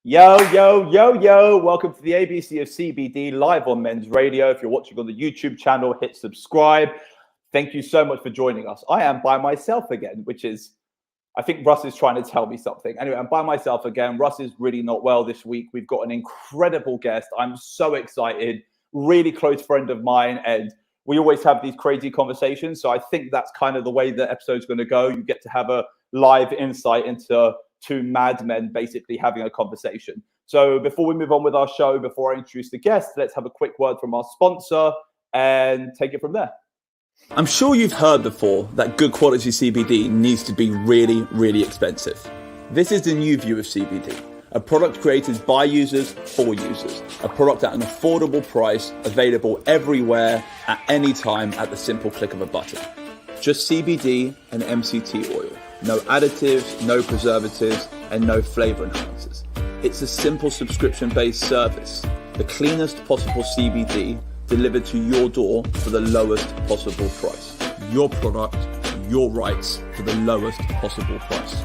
Yo, yo, yo, yo. Welcome to the ABC of CBD live on Men's Radio. If you're watching on the YouTube channel, hit subscribe. Thank you so much for joining us. I am by myself again, which is, I think Russ is trying to tell me something. Anyway, I'm by myself again. Russ is really not well this week. We've got an incredible guest. I'm so excited. Really close friend of mine. And we always have these crazy conversations. So I think that's kind of the way the episode's going to go. You get to have a live insight into two madmen basically having a conversation. So before we move on with our show, before I introduce the guest, let's have a quick word from our sponsor and take it from there. I'm sure you've heard before that good quality CBD needs to be really, really expensive. This is the new view of CBD, a product created by users for users, a product at an affordable price, available everywhere at any time at the simple click of a button. Just CBD and MCT oil. No additives, no preservatives, and no flavor enhancers. It's a simple subscription-based service. The cleanest possible CBD delivered to your door for the lowest possible price. Your product, your rights for the lowest possible price.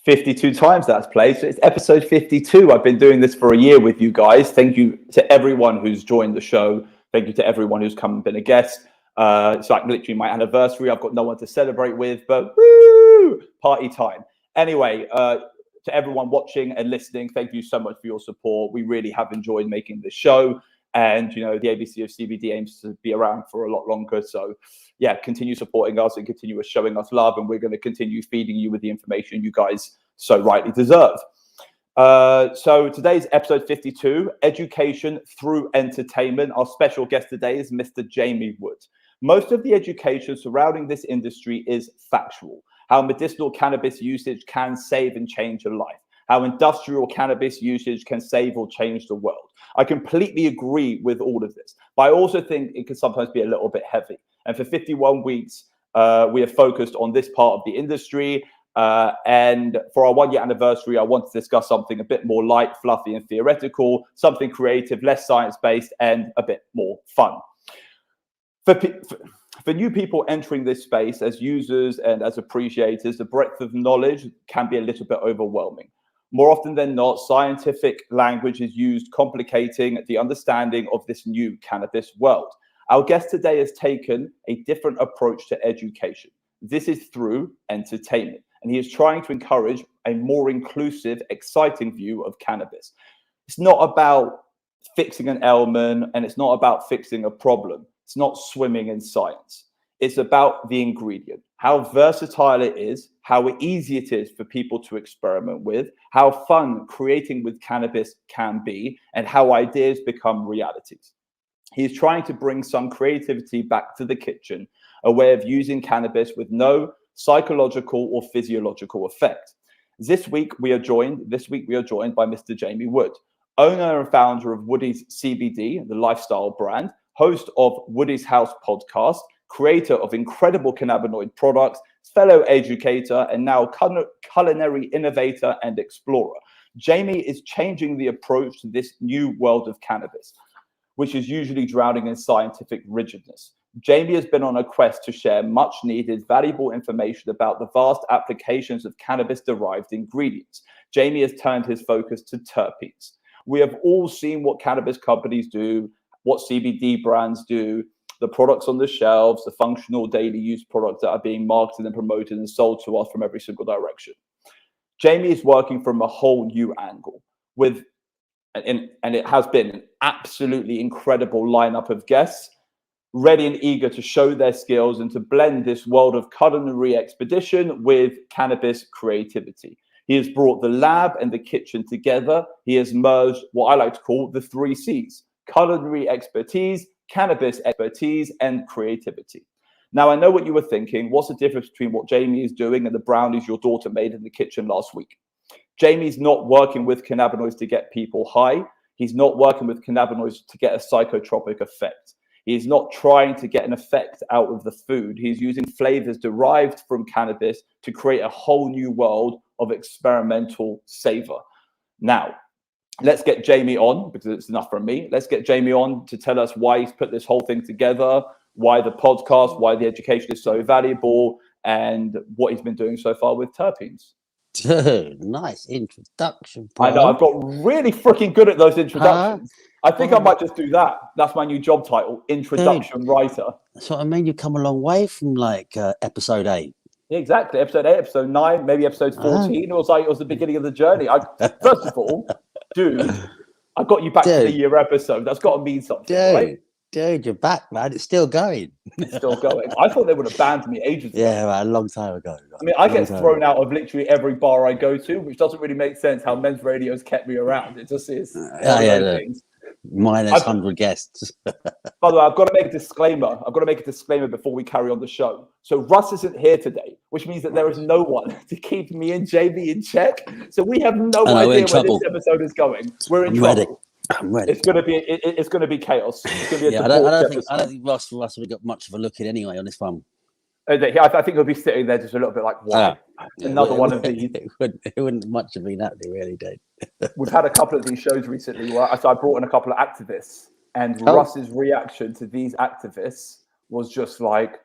"52 times that's played. So it's episode 52. I've been doing this for a year with you guys. Thank you to everyone who's joined the show. Thank you to everyone who's come and been a guest. It's like literally my anniversary. I've got no one to celebrate with, but woo, party time. Anyway, to everyone watching and listening, thank you so much for your support. We really have enjoyed making this show. And, you know, the ABC of CBD aims to be around for a lot longer. So, yeah, continue supporting us and continue showing us love. And we're going to continue feeding you with the information you guys so rightly deserve. So today's episode 52, Education Through Entertainment. Our special guest today is Mr. Jamie Wood. Most of the education surrounding this industry is factual. How medicinal cannabis usage can save and change a life. How industrial cannabis usage can save or change the world. I completely agree with all of this, but I also think it can sometimes be a little bit heavy. And for 51 weeks, we have focused on this part of the industry. And for our 1 year anniversary, I want to discuss something a bit more light, fluffy, and theoretical, something creative, less science-based, and a bit more fun. For new people entering this space as users and as appreciators, the breadth of knowledge can be a little bit overwhelming. More often than not, scientific language is used, complicating the understanding of this new cannabis world. Our guest today has taken a different approach to education. This is through entertainment, and he is trying to encourage a more inclusive, exciting view of cannabis. It's not about fixing an ailment, and it's not about fixing a problem. It's not swimming in science. It's about the ingredient, how versatile it is, how easy it is for people to experiment with, how fun creating with cannabis can be, and how ideas become realities. He's trying to bring some creativity back to the kitchen, a way of using cannabis with no psychological or physiological effect. This week we are joined by Mr. Jamie Wood, owner and founder of Woody's CBD, the lifestyle brand, host of Woody's House podcast, creator of incredible cannabinoid products, fellow educator, and now culinary innovator and explorer. Jamie is changing the approach to this new world of cannabis, which is usually drowning in scientific rigidness. Jamie has been on a quest to share much needed, valuable information about the vast applications of cannabis-derived ingredients. Jamie has turned his focus to terpenes. We have all seen what cannabis companies do, what CBD brands do, the products on the shelves, the functional daily use products that are being marketed and promoted and sold to us from every single direction. Jamie is working from a whole new angle and it has been an absolutely incredible lineup of guests, ready and eager to show their skills and to blend this world of culinary expedition with cannabis creativity. He has brought the lab and the kitchen together. He has merged what I like to call the 3 C's: culinary expertise, cannabis expertise, and creativity. Now, I know what you were thinking. What's the difference between what Jamie is doing and the brownies your daughter made in the kitchen last week? Jamie's not working with cannabinoids to get people high. He's not working with cannabinoids to get a psychotropic effect. He's not trying to get an effect out of the food. He's using flavors derived from cannabis to create a whole new world of experimental savor. Now, let's get Jamie on, because it's enough from me. Let's get Jamie on to tell us why he's put this whole thing together, why the podcast, why the education is so valuable, and what he's been doing so far with terpenes. Dude, nice introduction, bro. I know, I've got really freaking good at those introductions. I think I might just do that. That's my new job title, introduction writer. That's what I mean. You come a long way from like episode 8. Yeah, exactly. Episode 8, episode 9, maybe episode 14. It was the beginning of the journey. First of all, dude, I got you back to the year episode. That's got to mean something, right? Dude, you're back, man. It's still going. It's still going. I thought they would have banned me ages ago. Yeah, right, a long time ago. I mean, I get thrown out of literally every bar I go to, which doesn't really make sense how men's radio's kept me around. It just is. Minus 100 guests. By the way, I've got to make a disclaimer before we carry on the show. So Russ isn't here today, which means that there is no one to keep me and JB in check. So we have no idea where this episode is going. We're in trouble. I'm ready. It's going to be chaos. It's going to be I don't think Russ would have got much of a look in anay on this one. I think he'll be sitting there just a little bit like, what? Another one of these. It wouldn't much have been happening, really, dude. We've had a couple of these shows recently where I brought in a couple of activists, and Russ's reaction to these activists was just like,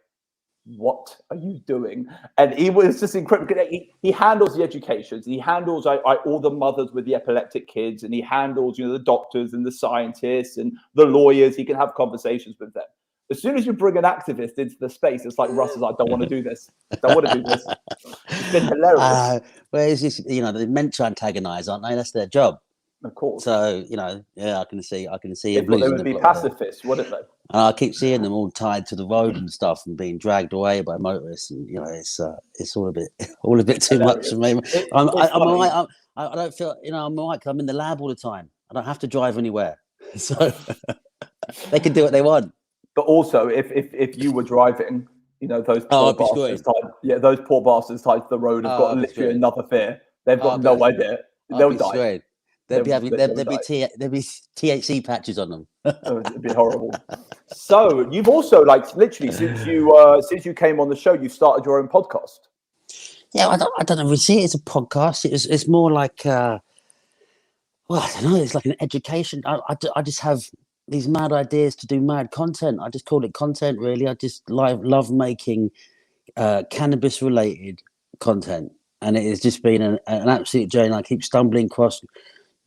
what are you doing? And he was just incredible. He handles the education. He handles all the mothers with the epileptic kids, and he handles the doctors and the scientists and the lawyers. He can have conversations with them. As soon as you bring an activist into the space, it's like Russ is like, don't want to do this. Don't want to do this. It's been hilarious. Where is this? They're meant to antagonize, aren't they? That's their job. Of course. So, I can see they would be pacifists, wouldn't they? And I keep seeing them all tied to the road and stuff and being dragged away by motorists. And, it's all a bit too much for me. I don't feel, I'm like, I'm in the lab all the time. I don't have to drive anywhere. So they can do what they want. But also, if you were driving, those poor bastards those poor bastards tied to the road have got literally another fear. They've got no idea. They'll die. There'd be THC patches on them. It'd be horrible. So you've also literally since you came on the show, you started your own podcast. Yeah, I don't really see it as a podcast. It's more like I don't know. It's like an education. I just have these mad ideas to do mad content. I just call it content, really. I just love making cannabis related content, and it has just been an absolute journey. I keep stumbling across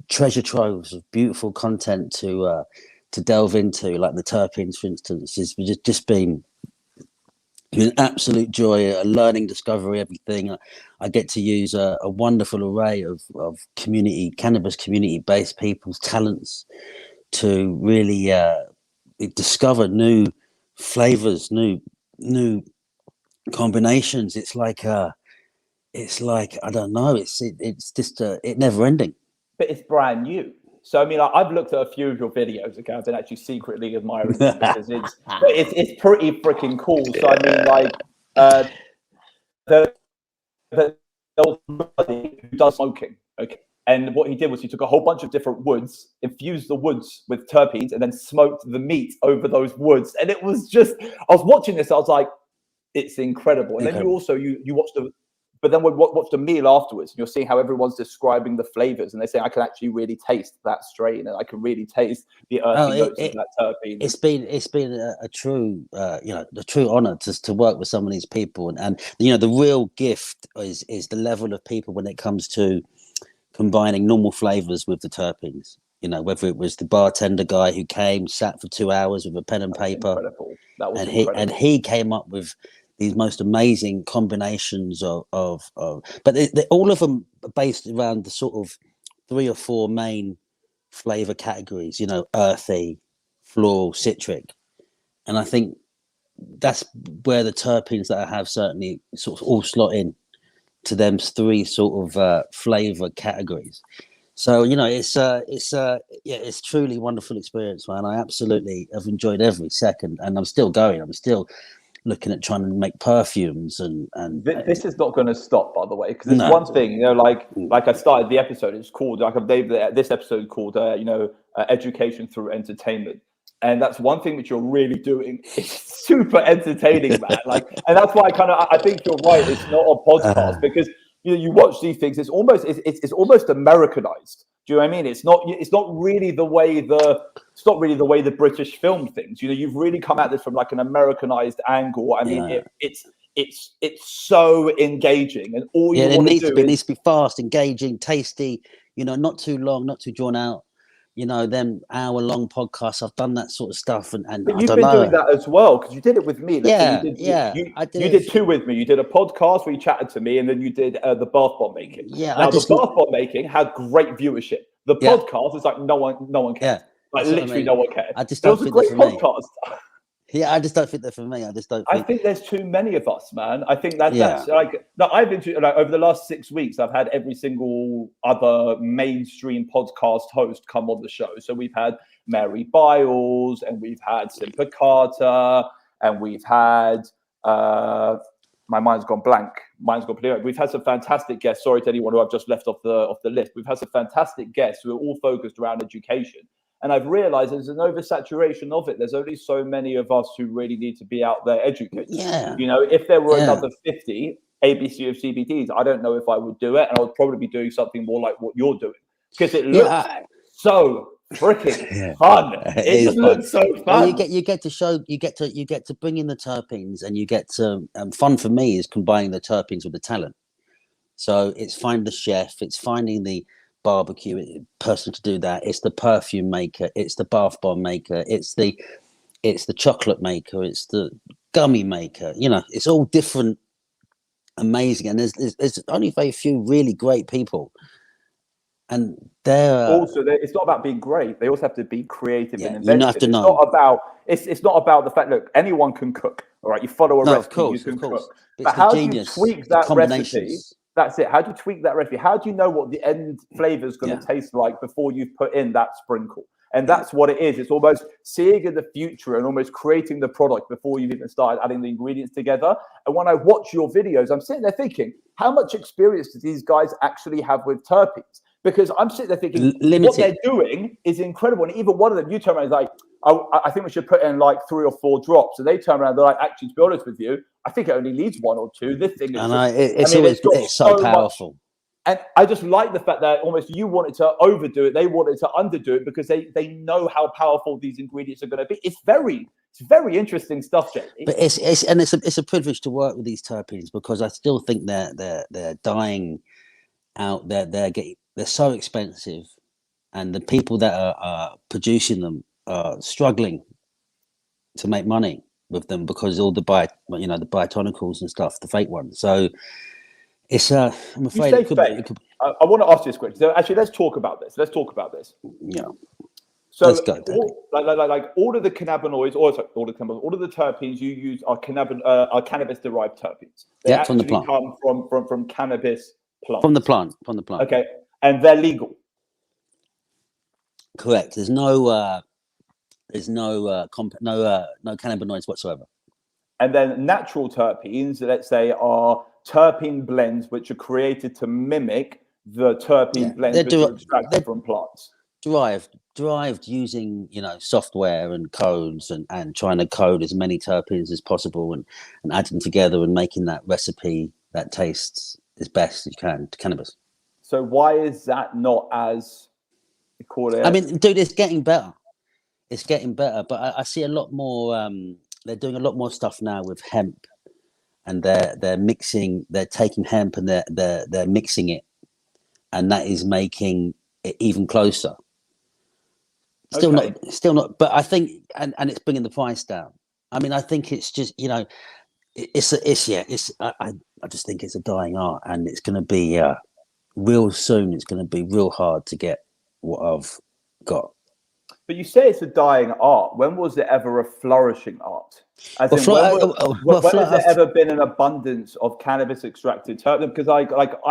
treasure troves of beautiful content to delve into, like the terpenes, for instance. It's just been an absolute joy, a learning discovery, everything. I get to use a wonderful array of cannabis community based people's talents to really discover new flavors, new combinations. It's like I don't know. It's just it never ending. But it's brand new. So I mean, I've looked at a few of your videos. Okay, I've been actually secretly admiring them because it's pretty freaking cool. So I mean, the who does smoking. Okay. And what he did was he took a whole bunch of different woods, infused the woods with terpenes, and then smoked the meat over those woods. And it was just, I was watching this, I was like, it's incredible. And then you also, you watched but then we watched a meal afterwards, and you're seeing how everyone's describing the flavors, and they say, I can actually really taste that strain, and I can really taste the earthy notes of that terpene. It's been a true, the true honor to work with some of these people. And the real gift is the level of people when it comes to combining normal flavors with the terpenes, whether it was the bartender guy who came, sat for 2 hours with a pen and paper, that was incredible. And he came up with these most amazing combinations of but they all of them are based around the sort of 3 or 4 main flavor categories, earthy, floral, citric. And I think that's where the terpenes that I have certainly sort of all slot in to them 3 sort of flavor categories. So it's truly a wonderful experience, man. I absolutely have enjoyed every second, and I'm still going. I'm still looking at trying to make perfumes and this is not going to stop, by the way, because it's one thing, like I started the episode, it's called, like I've named this episode called education through entertainment. And that's one thing that you're really doing. It's super entertaining, man. And that's why I think you're right. It's not a podcast because you watch these things. It's almost Americanized. Do you know what I mean? It's not really the way the British film things. You've really come at this from like an Americanized angle. I mean, it's it's so engaging, and all you Yeah, it want to needs to do be. It is needs to be fast, engaging, tasty. You know, not too long, not too drawn out. You know, them hour-long podcasts. I've done that sort of stuff, and but I you've don't been doing know. that as well because you did it with me. Let's say you Yeah, did yeah, I did you it. did two with me. You did a podcast where you chatted to me, and then you did the bath bomb making. Yeah, I Now the just bath bomb making had great viewership. The yeah, podcast is like no one cared. yeah. Like That's what I literally mean. no one cared. I just But it don't was a think they're great for me. podcast. Yeah, I just don't think they're for me. I just don't I think. think there's too many of us, man. I think Yeah, that's like no, I've been to, like over the last 6 weeks. I've had every single other mainstream podcast host come on the show. So we've had Mary Biles, and we've had Simpa Carter, and we've had my mind's gone blank. Mine's gone blank. We've had some fantastic guests. Sorry to anyone who I've just left off the list. We've had some fantastic guests who are all focused around education. And I've realized there's an oversaturation of it. There's only so many of us who really need to be out there educating. yeah, You know, if there were yeah. another 50 ABC of CBDs, I don't know if I would do it. And I would probably be doing something more like what you're doing because it looks Yeah, so freaking yeah. fun. It It is just fun. looks so fun. Well, you get to show, you get to bring in the terpenes, and you get to fun for me is combining the terpenes with the talent. So it's finding the chef, it's finding the barbecue person to do that. It's the perfume maker, it's the bath bomb maker, it's the chocolate maker, it's the gummy maker. You know, it's all different, amazing, and there's only very few really great people, and they're Also, it's not about being great. They also have to be creative and yeah, you have inventive. to It's know. not about it's not about the fact. Look, anyone can cook. All right, you follow a No, of recipe, you course, can cook. but it's But the how do you genius, tweak the that recipe? combinations. That's it. How do you tweak that recipe? How do you know what the end flavor is going Yeah, to taste like before you've put in that sprinkle? And yeah. that's what it is. It's almost seeing in the future and almost creating the product before you've even started adding the ingredients together. And when I watch your videos, I'm sitting there thinking, how much experience do these guys actually have with terpenes? Because I'm sitting there thinking, what they're doing is incredible. And even one of them, you turn around and like, I think we should put in like 3 or 4 drops. And they turn around, they're like, actually, to be honest with you, I think it only needs 1 or 2. This thing is It's so powerful. And I just like the fact that almost you wanted to overdo it, they wanted to underdo it because they know how powerful these ingredients are going to be. It's very interesting stuff, Jay. But it's a privilege to work with these terpenes because I still think they're dying out. They're so expensive, and the people that are producing them are struggling to make money with them because all the the biotonicals and stuff, the fake ones. So it's I'm afraid it could be. I want to ask you this question. So actually, let's talk about this. Yeah. So let's go, like all of the cannabinoids, all of the terpenes you use are cannabis-derived terpenes. They Yeah, from the actually plant. come from cannabis plants. From the plant. Okay, and they're legal. Correct. There's no cannabinoids whatsoever. And then natural terpenes, let's say, are terpene blends which are created to mimic the terpene blends which are extracted from plants. Derived using software and codes and trying to code as many terpenes as possible and adding together and making that recipe that tastes as best as you can to cannabis. So why is that not as you call it? I mean, dude, it's getting better. But I see a lot more. They're doing a lot more stuff now with hemp, and they're mixing. They're taking hemp and they're mixing it, and that is making it even closer. Still not. But I think, and it's bringing the price down. I mean, I think it's just I just think it's a dying art, and it's going to be real soon. It's going to be real hard to get what I've got. But you say it's a dying art. When was there ever a flourishing art? When has there ever been an abundance of cannabis extracted terpenes? Because I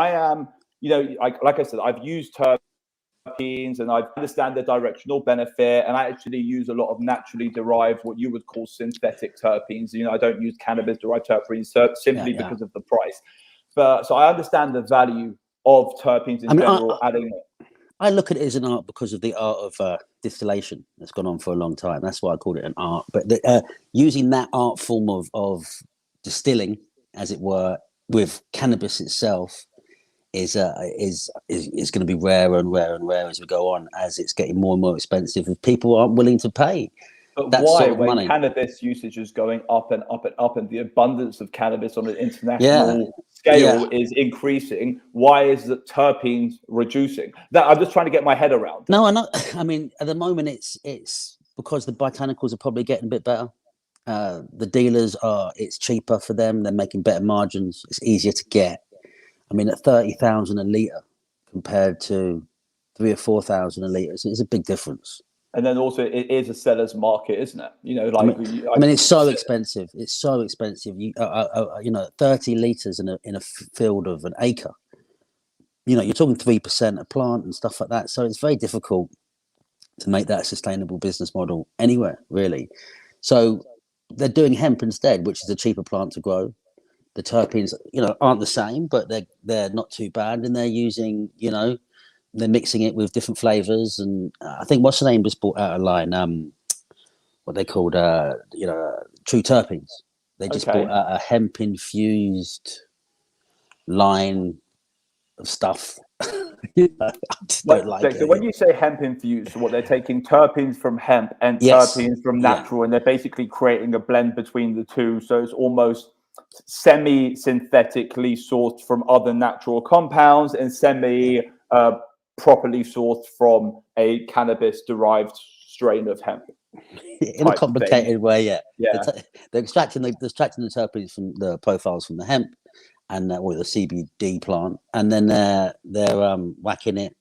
am, like I said, I've used terpenes and I understand the directional benefit, and I actually use a lot of naturally derived, what you would call synthetic terpenes. I don't use cannabis-derived terpenes simply because of the price. But so I understand the value of terpenes in general. I look at it as an art because of the art of distillation that's gone on for a long time. That's why I called it an art. But using that art form of distilling, as it were, with cannabis itself is going to be rarer and rarer and rarer as we go on, as it's getting more and more expensive. If people aren't willing to pay. But that why, sort of when money. cannabis usage is going up and up and up, and the abundance of cannabis on an Yeah, international yeah. scale is increasing, why is the terpenes reducing? That I'm just trying to get my head around. No, I know. I mean, at the moment, it's because the botanicals are probably getting a bit better. The dealers are. It's cheaper for them. They're making better margins. It's easier to get. I mean, at 30,000 a liter compared to 3 or 4,000 a liter, it's a big difference. And then also, it is a seller's market, isn't it? You know, I like mean, it's so expensive. It's so expensive. You know, 30 liters in a field of an acre. You know, you're talking 3% a plant and stuff like that. So it's very difficult to make that a sustainable business model anywhere, really. So they're doing hemp instead, which is a cheaper plant to grow. The terpenes, you know, aren't the same, but they're not too bad, and they're using, you know, they're mixing it with different flavors. And I think what's the name just brought out a line, what they called, you know, True Terpenes. They just brought okay. out a hemp infused line of stuff. You know, I just don't like So when it. you say hemp infused, so what they're taking terpenes from hemp and Yes, terpenes from yeah, natural, and they're basically creating a blend between the two. So it's almost semi-synthetically sourced from other natural compounds and yeah. semi properly sourced from a cannabis-derived strain of hemp In a type thing. complicated way, yeah. Yeah. They're extracting the terpenes from the profiles from the hemp and or the CBD plant, and then they're whacking it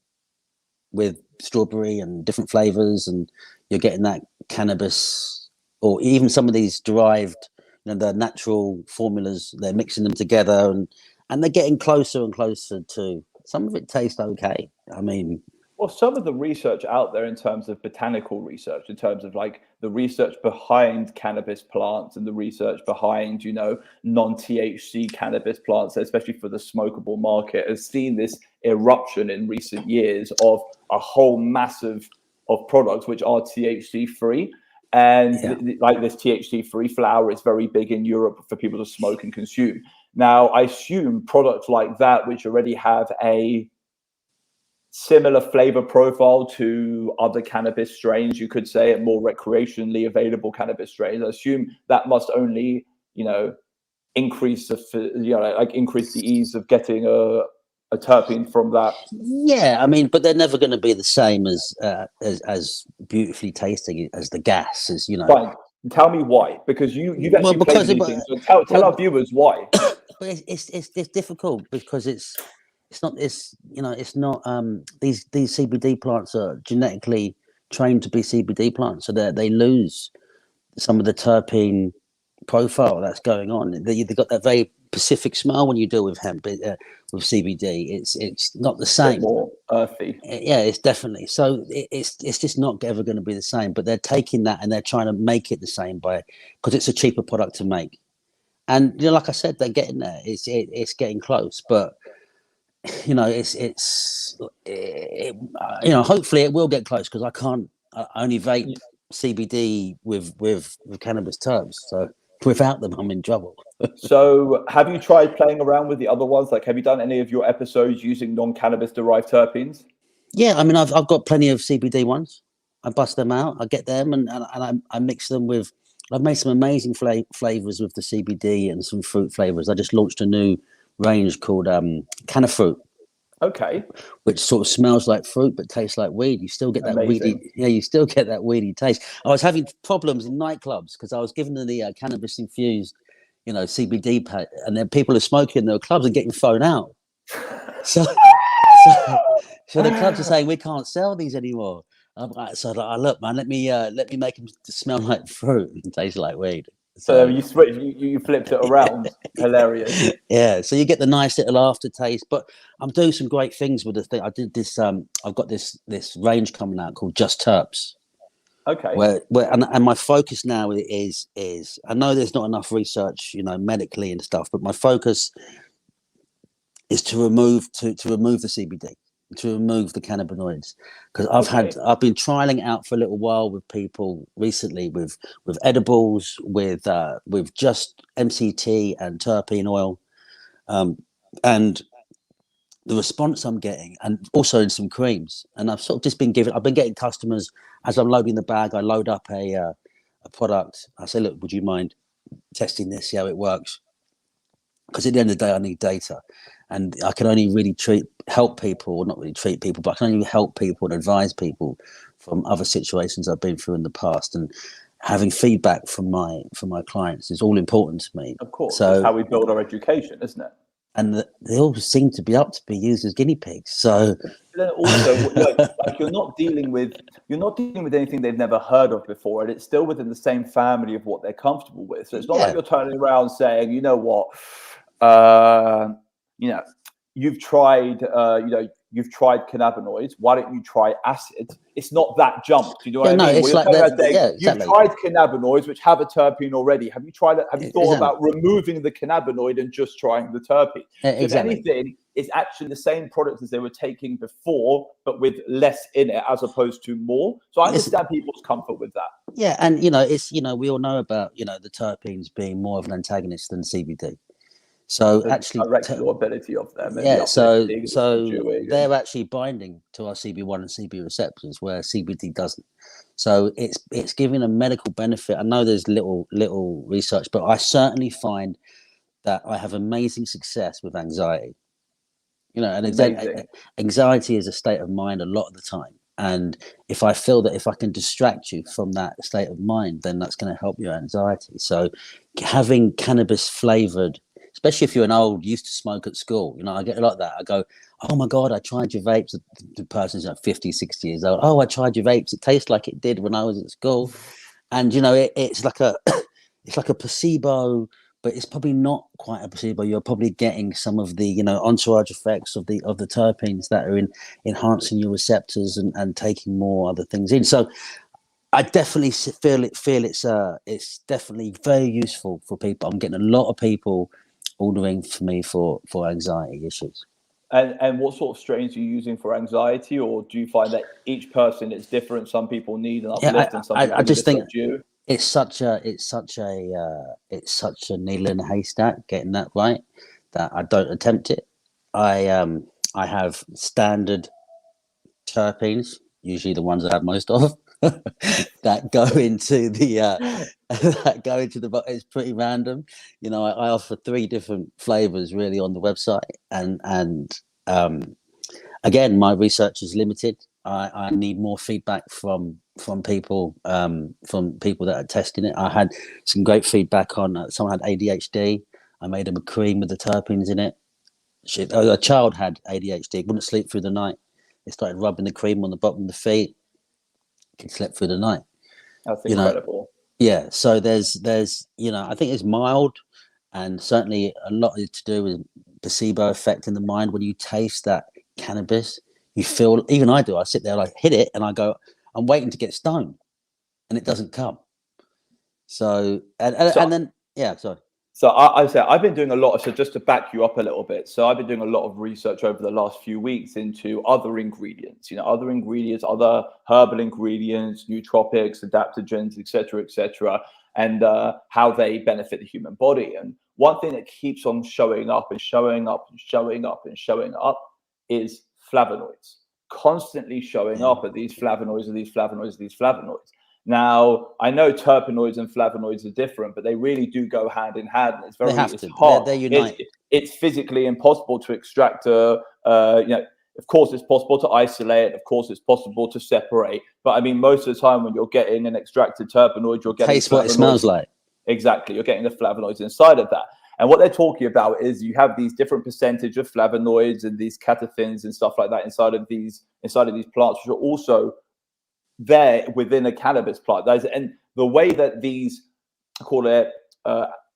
with strawberry and different flavors, and you're getting that cannabis, or even some of these derived, you know, the natural formulas. They're mixing them together, and they're getting closer and closer to. Some of it tastes okay. I mean, Well, some of the research out there in terms of botanical research, in terms of like the research behind cannabis plants and the research behind, you know, non-THC cannabis plants, especially for the smokable market, has seen this eruption in recent years of a whole massive of products which are THC free. And yeah, like this THC free flower is very big in Europe for people to smoke and consume. Now, I assume products like that, which already have a similar flavor profile to other cannabis strains, you could say, and more recreationally available cannabis strains. I assume that must only, you know, increase the, you know, like increase the ease of getting a terpene from that. yeah. I mean, but they're never going to be the same as beautifully tasting as the gas, as you know. Fine. Tell me why, because you've Well, actually played because with these things. So tell well, our viewers why. it's difficult because it's not it's you know it's not these CBD plants are genetically trained to be CBD plants, so they lose some of the terpene profile that's going on. They've got that very specific smell when you deal with hemp with CBD. It's not the A bit same. more earthy. Yeah, it's definitely so. It's just not ever going to be the same. But they're taking that and they're trying to make it the same by because it's a cheaper product to make. And you know, like I said, they're getting there. It's getting close, but you know, you know, hopefully it will get close because I can't. I only vape CBD with cannabis terms, so without them, I'm in trouble. So have you tried playing around with the other ones? Like, have you done any of your episodes using non-cannabis derived terpenes? Yeah, I mean, I've got plenty of CBD ones. I bust them out. I get them and I mix them with. I've made some amazing flavors with the CBD and some fruit flavors. I just launched a new range called Canna Fruit, Okay. which sort of smells like fruit but tastes like weed. You still get that Amazing. weedy, yeah. You still get that weedy taste. I was having problems in nightclubs because I was giving them the cannabis infused, you know, CBD pack, and then people are smoking in their clubs and getting thrown out. So, so, so the clubs are saying we can't sell these anymore. So I'm like, look, man, let me make them smell like fruit and taste like weed. So So you switch, you flipped it around. Hilarious. yeah, so you get the nice little aftertaste. But I'm doing some great things with the thing. I did this. I've got this range coming out called Just Terps, Okay. where and my focus now is I know there's not enough research, you know, medically and stuff, but my focus is to remove the CBD, to remove the cannabinoids, because Okay. I've been trialing it out for a little while with people recently with edibles, with just MCT and terpene oil, and the response I'm getting, and also in some creams, and I've sort of just been I've been getting customers as I'm loading the bag. I load up a product, I say, look, would you mind testing this, see how it works? Because at the end of the day, I need data, and I can only really help people, or not really treat people, but I can only help people and advise people from other situations I've been through in the past. And having feedback from my clients is all important to me. Of course, So that's how we build our education, isn't it? and they all seem to be up to be used as guinea pigs. So but then also, like you're not dealing with anything they've never heard of before, and it's still within the same family of what they're comfortable with. So it's not like you're turning around saying, you know what, you've tried, you've tried cannabinoids. Why don't you try acid? It's not that jump. Do you know what I mean? It's like saying, you've tried cannabinoids, which have a terpene already. Have you tried it? Have you thought about removing the cannabinoid and just trying the terpene? So if anything, it's actually the same product as they were taking before, but with less in it as opposed to more. So I understand people's comfort with that. Yeah, and we all know about the terpenes being more of an antagonist than CBD. So the actually, ability of them. So they're actually binding to our CB1 and CB receptors, where CBD doesn't. So it's giving a medical benefit. I know there's little research, but I certainly find that I have amazing success with anxiety. And anxiety is a state of mind a lot of the time. And if I feel that if I can distract you from that state of mind, then that's going to help your anxiety. So having cannabis flavored, especially if you're used to smoke at school, I get a lot of that. I go, oh my God, I tried your vapes. The person's 50, 60 years old. Oh, I tried your vapes. It tastes like it did when I was at school. And, it's like a placebo, but it's probably not quite a placebo. You're probably getting some of the, entourage effects of the terpenes that are enhancing your receptors and taking more other things in. So I definitely feel it's definitely very useful for people. I'm getting a lot of people ordering for me for anxiety issues. And what sort of strains are you using for anxiety, or do you find that each person is different? Some people need an uplift, and some people I just think you. It's such a needle in a haystack getting that right that I don't attempt it. I have standard terpenes, usually the ones I have most of, that go into the it's pretty random. I offer 3 different flavors really on the website, and again, my research is limited. I need more feedback from people that are testing it. I had some great feedback on someone had ADHD. I made them a cream with the terpenes in it. A child had ADHD, wouldn't sleep through the night. They started rubbing the cream on the bottom of the feet. Could sleep through the night. That's incredible. Yeah. So there's I think it's mild, and certainly a lot to do with placebo effect in the mind. When you taste that cannabis, you feel, even I do, I sit there, like hit it, and I go, I'm waiting to get stoned, and it doesn't come. So and then sorry. So I say I've been doing a lot. So just to back you up a little bit, so I've been doing a lot of research over the last few weeks into other ingredients. Other herbal ingredients, nootropics, adaptogens, etc., and how they benefit the human body. And one thing that keeps on showing up and showing up and showing up and showing up is flavonoids. Constantly showing up at these flavonoids and these flavonoids and these flavonoids. Now, I know terpenoids and flavonoids are different, but they really do go hand in hand. And it's very hard. They're united. It's physically impossible to extract of course, it's possible to isolate. Of course, it's possible to separate. But I mean, most of the time when you're getting an extracted terpenoid, you're getting taste what it smells like. Exactly. You're getting the flavonoids inside of that. And what they're talking about is you have these different percentage of flavonoids and these catechins and stuff like that inside of these plants, which are also there within a cannabis plant. And the way that these, I call it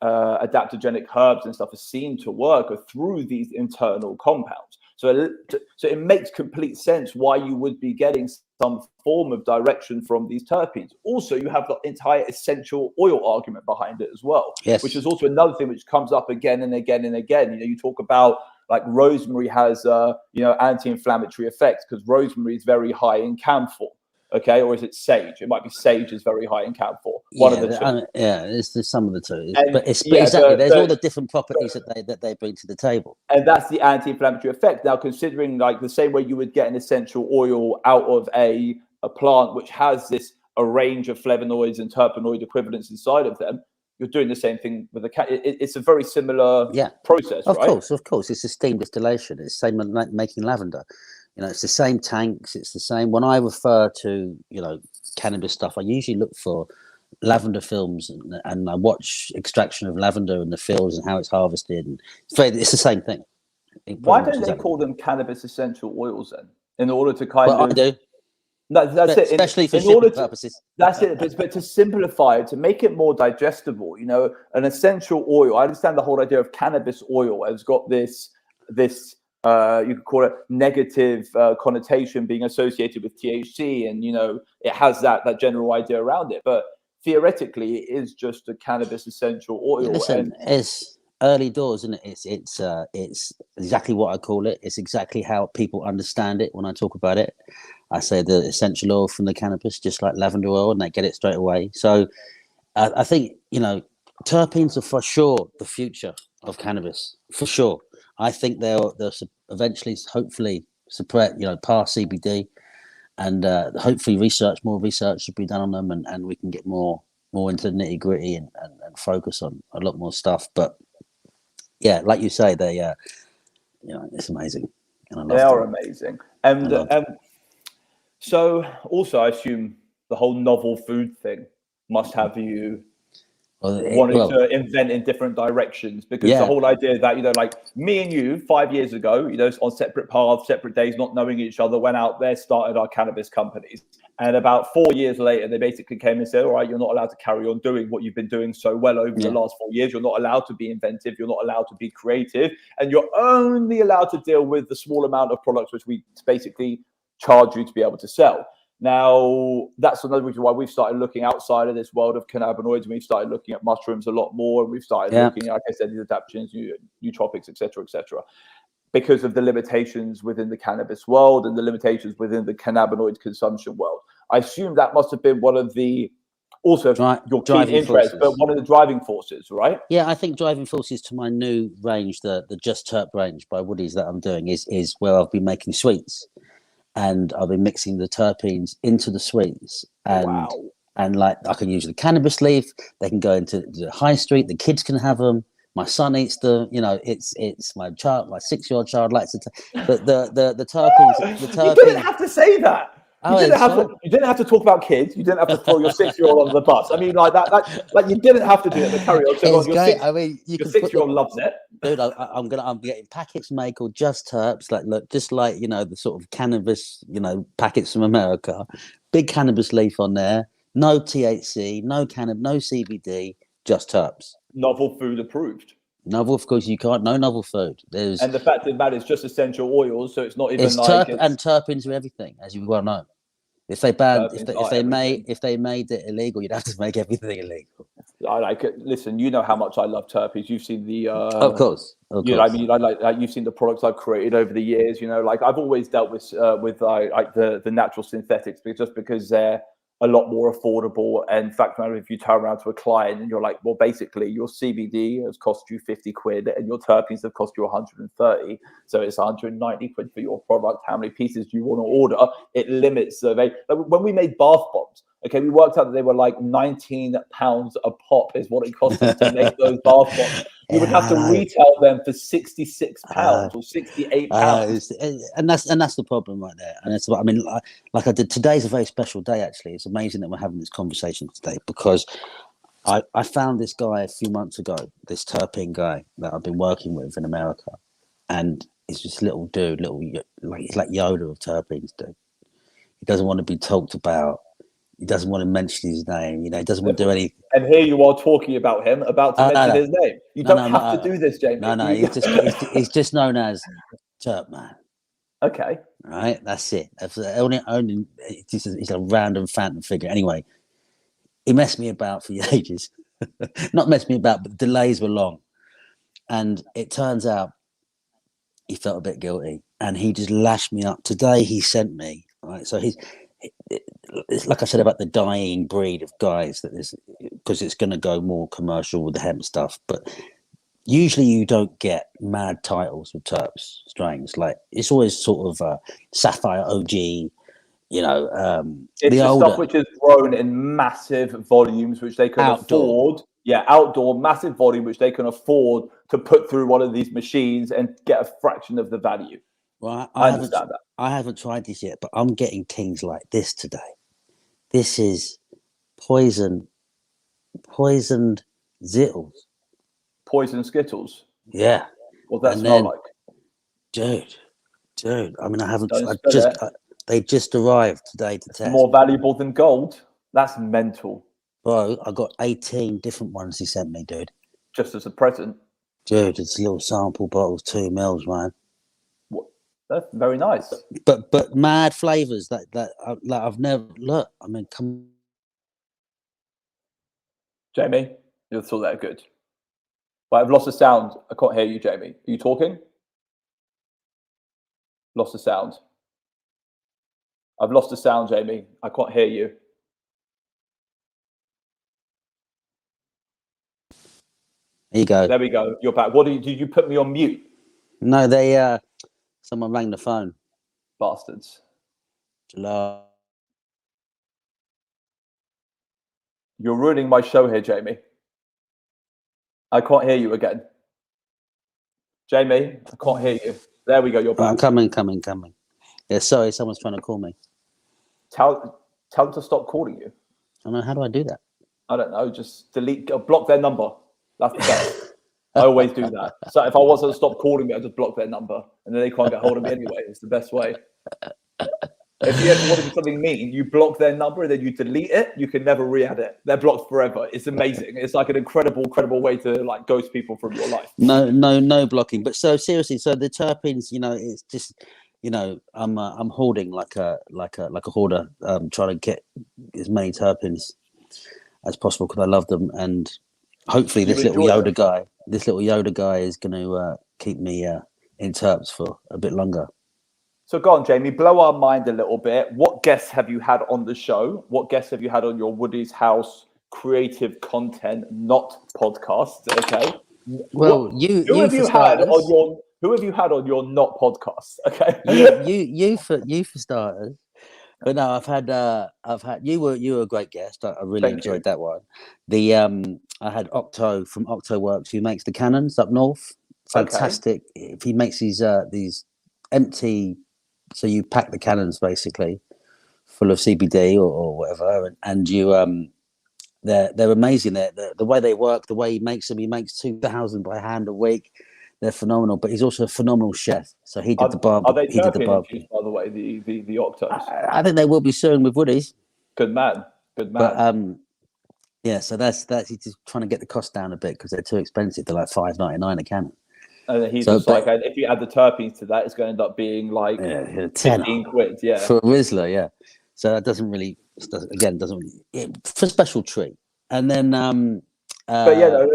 adaptogenic herbs and stuff, are seen to work are through these internal compounds. So it makes complete sense why you would be getting some form of direction from these terpenes. Also, you have the entire essential oil argument behind it as well, which is also another thing which comes up again and again and again. You talk about like rosemary has anti-inflammatory effects because rosemary is very high in camphor. Okay, or is it sage? It might be sage is very high in camphor. One of the two. There's some of the two. But exactly, there's all the different properties that they bring to the table. And that's the anti-inflammatory effect. Now, considering like the same way you would get an essential oil out of a plant which has this a range of flavonoids and terpenoid equivalents inside of them, you're doing the same thing with it's a very similar process, of right? course. It's a steam distillation. It's the same like making lavender. It's the same tanks. It's the same. When I refer to, cannabis stuff, I usually look for lavender films and I watch extraction of lavender in the fields and how it's harvested. And it's the same thing. Why don't they call them cannabis essential oils then? In order to kind of... I do. That's it. Especially for shipping purposes. That's it. But to simplify it, to make it more digestible, an essential oil. I understand the whole idea of cannabis oil has got this you could call it negative connotation being associated with THC, and it has that general idea around it. But theoretically, it is just a cannabis essential oil. Listen, it's early doors, isn't it? It's exactly what I call it. It's exactly how people understand it when I talk about it. I say the essential oil from the cannabis, just like lavender oil, and they get it straight away. So I think, terpenes are for sure the future of cannabis, for sure. I think they'll eventually, hopefully, pass CBD, and hopefully more research should be done on them, and we can get more into the nitty gritty and focus on a lot more stuff. But yeah, like you say, they, it's amazing. And I love they are amazing. And so also, I assume the whole novel food thing must have you wanting to invent in different directions, because the whole idea that, like me and you 5 years ago, on separate paths, separate days, not knowing each other, went out there, started our cannabis companies. And about 4 years later, they basically came and said, all right, you're not allowed to carry on doing what you've been doing so well over the last 4 years. You're not allowed to be inventive. You're not allowed to be creative. And you're only allowed to deal with the small amount of products which we basically charge you to be able to sell. Now, that's another reason why we've started looking outside of this world of cannabinoids, and we've started looking at mushrooms a lot more, and we've started looking, like I said, these adaptogens, nootropics, etc., because of the limitations within the cannabis world and the limitations within the cannabinoid consumption world. I assume that must have been one of the your keen interest, but one of the driving forces, right? Yeah, I think driving forces to my new range, the Just Terp range by Woody's that I'm doing, is where I've been making sweets. And I'll be mixing the terpenes into the sweets, and like I can use the cannabis leaf. They can go into the high street. The kids can have them. My son eats them. It's my child. My 6-year-old child likes it. But the terpenes. The terpenes. You didn't have to say that. You didn't have to talk about kids. You didn't have to throw your 6-year-old under the bus. I mean, like that. Like you didn't have to do it. The carry on. It's great. I mean, your 6-year-old loves it. Dude, I'm getting packets made called Just Terps, just like the sort of cannabis, packets from America. Big cannabis leaf on there. No THC, no CBD, Just Terps. Novel food approved. Novel, of course, you can't. No novel food. And the fact that it's just essential oils, so it's not even and terpenes are everything, as you well know. If they made it illegal, you'd have to make everything illegal. I like it. Listen, you know how much I love terpenes. You've seen the of course. I mean, you've seen the products I've created over the years. Like I've always dealt with the natural synthetics, because they're a lot more affordable. And in fact, if you turn around to a client and you're like, well, basically your CBD has cost you 50 quid and your terpenes have cost you 130. So it's 190 quid for your product. How many pieces do you want to order? It limits when we made bath bombs. Okay, we worked out that they were like £19 a pop is what it cost us to make those bath bombs. You would have to retail them for £66 or £68. And that's the problem right there. And it's like I did. Today's a very special day. Actually, it's amazing that we're having this conversation today, because I found this guy a few months ago, this terpene guy that I've been working with in America, and it's this little dude, he's like Yoda of terpenes, dude. He doesn't want to be talked about. He doesn't want to mention his name. He doesn't want to do anything. And here you are talking about him, about to mention his name. You don't have to do this, Jamie. No. He's just known as Terp Man. Okay. Right. That's it. That's only. He's a random phantom figure. Anyway, he messed me about for ages. Not messed me about, but the delays were long. And it turns out he felt a bit guilty, and he just lashed me up. Today he sent me. Right. So it's like I said about the dying breed of guys, because it's going to go more commercial with the hemp stuff. But usually you don't get mad titles with terps strains. Like it's always sort of Sapphire OG, It's the the older stuff which is grown in massive volumes, which they can outdoor. afford. Yeah, outdoor, massive volume, which they can afford to put through one of these machines and get a fraction of the value. Well, I understand that. I haven't tried this yet, but I'm getting things like this today. This is poisoned Zittles. Poison Skittles. Yeah, What does that and smell then, like? dude. I mean, I haven't. Don't spill it. They just arrived today to It's test. more valuable than gold. That's mental. Bro, I got 18 different ones he sent me, dude. Just as a present. Dude, it's little sample bottles, 2 mils, man. What? That's very nice. But mad flavors that I've never look. I mean, come. Jamie, you thought that good. But I've lost the sound. I can't hear you, Jamie. Are you talking? Lost the sound. I've lost the sound, Jamie. I can't hear you. Here you go. There we go. You're back. What did you put me on mute? No, someone rang the phone. Bastards. Hello. You're ruining my show here, Jamie. I can't hear you again. Jamie, I can't hear you. There we go. You're back. I'm coming. Yeah, sorry, someone's trying to call me. Tell them to stop calling you. I mean, how do I do that? I don't know. Just delete, block their number. That's the best. I always do that. So if I want them to stop calling me, I just block their number, and then they can't get hold of me anyway. It's the best way. If you ever want to do something mean, you block their number and then you delete it. You can never re-add it. They're blocked forever. It's amazing. It's like an incredible way to like ghost people from your life. No blocking. But so seriously, so the terpenes, it's just, I'm hoarding like a hoarder, trying to get as many terpenes as possible because I love them, and hopefully this little Yoda guy is going to keep me in terps for a bit longer. So go on, Jamie, blow our mind a little bit. What guests have you had on the show? What guests have you had on your Woody's House creative content, not podcasts? Okay. Well, who have you had on your not podcast? Okay. you for starters. But no, I've had you were a great guest. I really enjoyed that one. I had Octo from Octo Works, who makes the cannons up north. Fantastic. Okay. If he makes these empty, so you pack the cannons basically full of CBD or whatever, and you they're amazing. The way they work, the way he makes them. He makes 2,000 by hand a week. They're phenomenal, but he's also a phenomenal chef. So he did the barbecue. Are they terpene infused, by the way? The Octos. I think they will be soon with Woody's. Good man. But yeah. So that's he's just trying to get the cost down a bit because they're too expensive. They're like $5.99 a can. And he's just like, if you add the terpenes to that, it's going to end up being like 15 quid. Yeah. For a Rizzler, yeah. So that doesn't really for special treat. And then but yeah,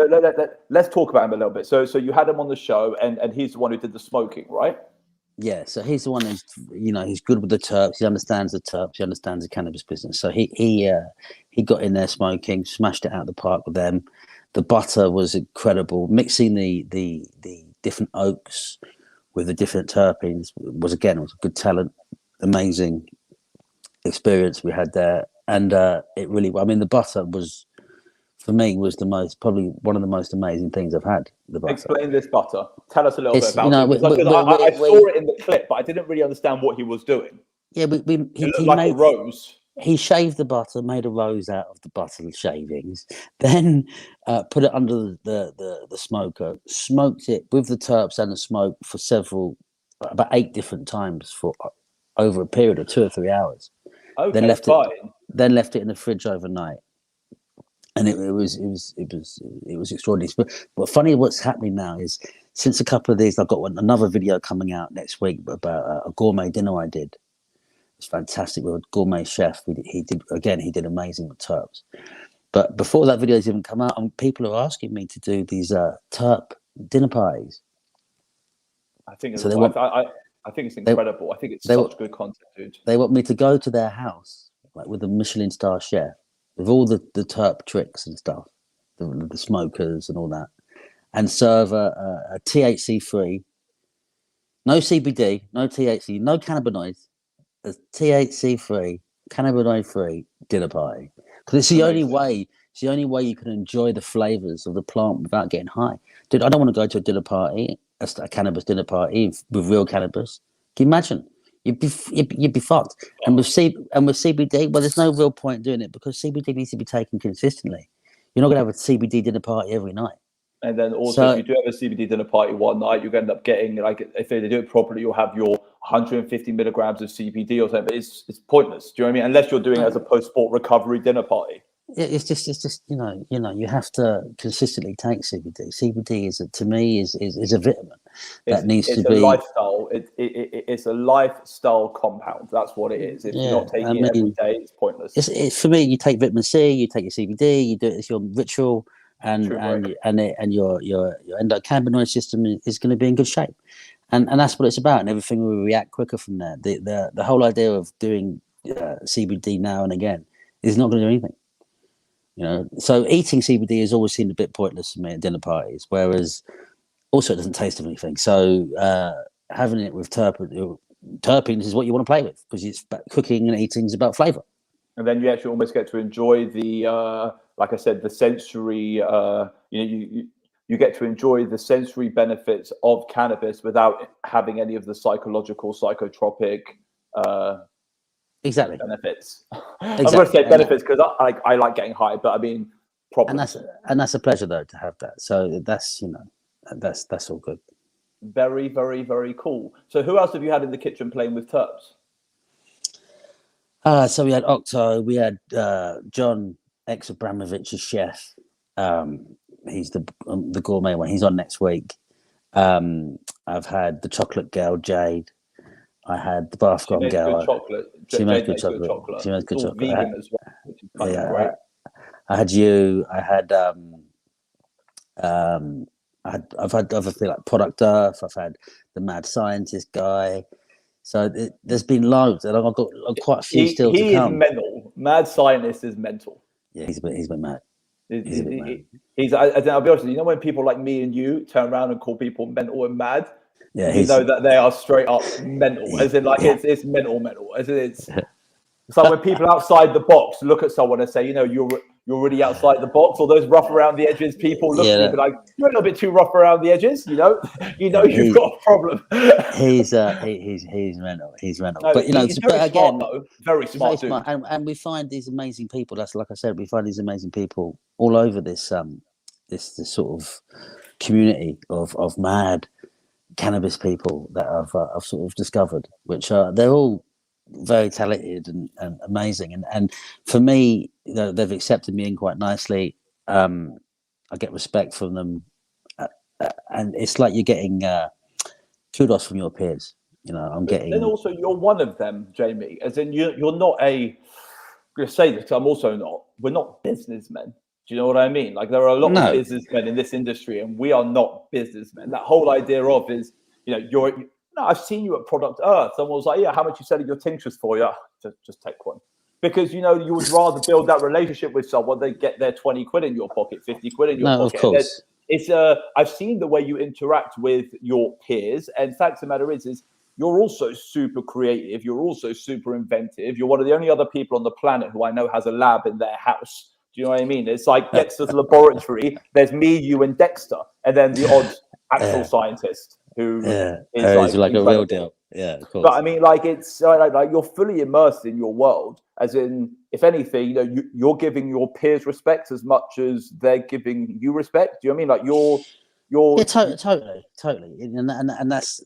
let's talk about him a little bit. So you had him on the show, and he's the one who did the smoking, right? Yeah. So he's the one who's he's good with the terps. He understands the terps. He understands the cannabis business. So he got in there smoking, smashed it out of the park with them. The butter was incredible. Mixing the different oaks with the different terpenes was a good talent, amazing experience we had there. And it really, I mean, the butter was, for me, was probably one of the most amazing things I've had. The butter. Explain this butter. Tell us a little bit about it. I saw it in the clip, but I didn't really understand what he was doing. Yeah, he made a rose. He shaved the butter, made a rose out of the butter shavings, then put it under the smoker, smoked it with the terps and the smoke for about 8 different times for over a period of 2 or 3 hours. Okay, then left it in the fridge overnight, and it was extraordinary. But funny, what's happening now is since a couple of these, I've got another video coming out next week about a gourmet dinner I did. It's fantastic with a gourmet chef. He did amazing with terps. But before that video has even come out, people are asking me to do these terp dinner parties. I think it's incredible. I think it's such good content, dude. They want me to go to their house, like with a Michelin star chef, with all the terp tricks and stuff, the smokers and all that, and serve a THC free, no CBD, no THC, no cannabinoids. a THC-free, cannabinoid-free dinner party because it's the only Amazing. way. It's the only way you can enjoy the flavors of the plant without getting high. Dude, I don't want to go to a dinner party, a cannabis dinner party with real cannabis. Can you imagine? You'd be fucked. And with CBD, well, there's no real point in doing it because CBD needs to be taken consistently. You're not gonna have a CBD dinner party every night. And then also, So if you do have a CBD dinner party one night, you're going to end up getting, like, if they do it properly, you'll have your 150 milligrams of CBD or something. But it's pointless. Do you know what I mean? Unless you're doing it as a post-sport recovery dinner party. it's just you have to consistently take CBD. CBD to me is a vitamin that needs to be a lifestyle. It's a lifestyle compound. That's what it is. If you're not taking it every day, it's pointless. It's for me. You take vitamin C, you take your CBD, you do it as your ritual, and your endocannabinoid system is going to be in good shape, and that's what it's about. And everything will react quicker from there. The whole idea of doing CBD now and again is not going to do anything. So eating CBD has always seemed a bit pointless to me at dinner parties, whereas also it doesn't taste of anything. So having it with terpenes is what you want to play with because it's about cooking and eating is about flavor. And then you actually almost get to enjoy the, like I said, the sensory. You get to enjoy the sensory benefits of cannabis without having any of the psychological, psychotropic. Exactly. Benefits. I'm going to say benefits because I like getting high, but I mean problems. And that's a pleasure though to have that. So that's that's all good. Very, very, very cool. So who else have you had in the kitchen playing with terps? So we had Octo. We had John X Abramovich's chef. He's the gourmet one. He's on next week. I've had the chocolate girl Jade. I had the bath girl. Good chocolate. She makes good chocolate. She makes good chocolate. Vegan as well, which is kind of great. I had you. I had I've had other things like Product Earth. I've had the Mad Scientist guy. So there's been loads, and I've got quite a few still to come. He is mental. Mad Scientist is mental. Yeah, he's a bit mad. I'll be honest with you. When people like me and you turn around and call people mental and mad, yeah, you know that they are straight up mental. As in, like it's mental. As in, it's like when people outside the box look at someone and say, you're really outside the box. All those rough around the edges people look at me like, you're a little bit too rough around the edges. You've got a problem. He's mental. He's mental. No, but he's very again, smart, though. Very smart. And we find these amazing people. That's like I said, we find these amazing people all over this this sort of community of mad cannabis people that I've sort of discovered, which they're all very talented and amazing, and for me, they've accepted me in quite nicely. I get respect from them, and it's like you're getting kudos from your peers. I'm getting. And also, you're one of them, Jamie. As in, you're not a. I'm going to say this because I'm also not. We're not businessmen. Do you know what I mean? Like there are a lot of businessmen in this industry, and we are not businessmen. That whole idea of is, I've seen you at Product Earth. Someone was like, yeah, how much you selling your tinctures for? Yeah, just take one. Because, you would rather build that relationship with someone than get their 20 quid in your pocket, 50 quid in your pocket. Of course. I've seen the way you interact with your peers. And fact of the matter is you're also super creative. You're also super inventive. You're one of the only other people on the planet who I know has a lab in their house. Do you know what I mean? It's like Dexter's laboratory. There's me, you, and Dexter. And then the odd actual scientist who is like a real deal. Yeah, of course. But I mean, like it's like you're fully immersed in your world. As in, if anything, you're giving your peers respect as much as they're giving you respect. Do you know what I mean? Like you're totally, and that's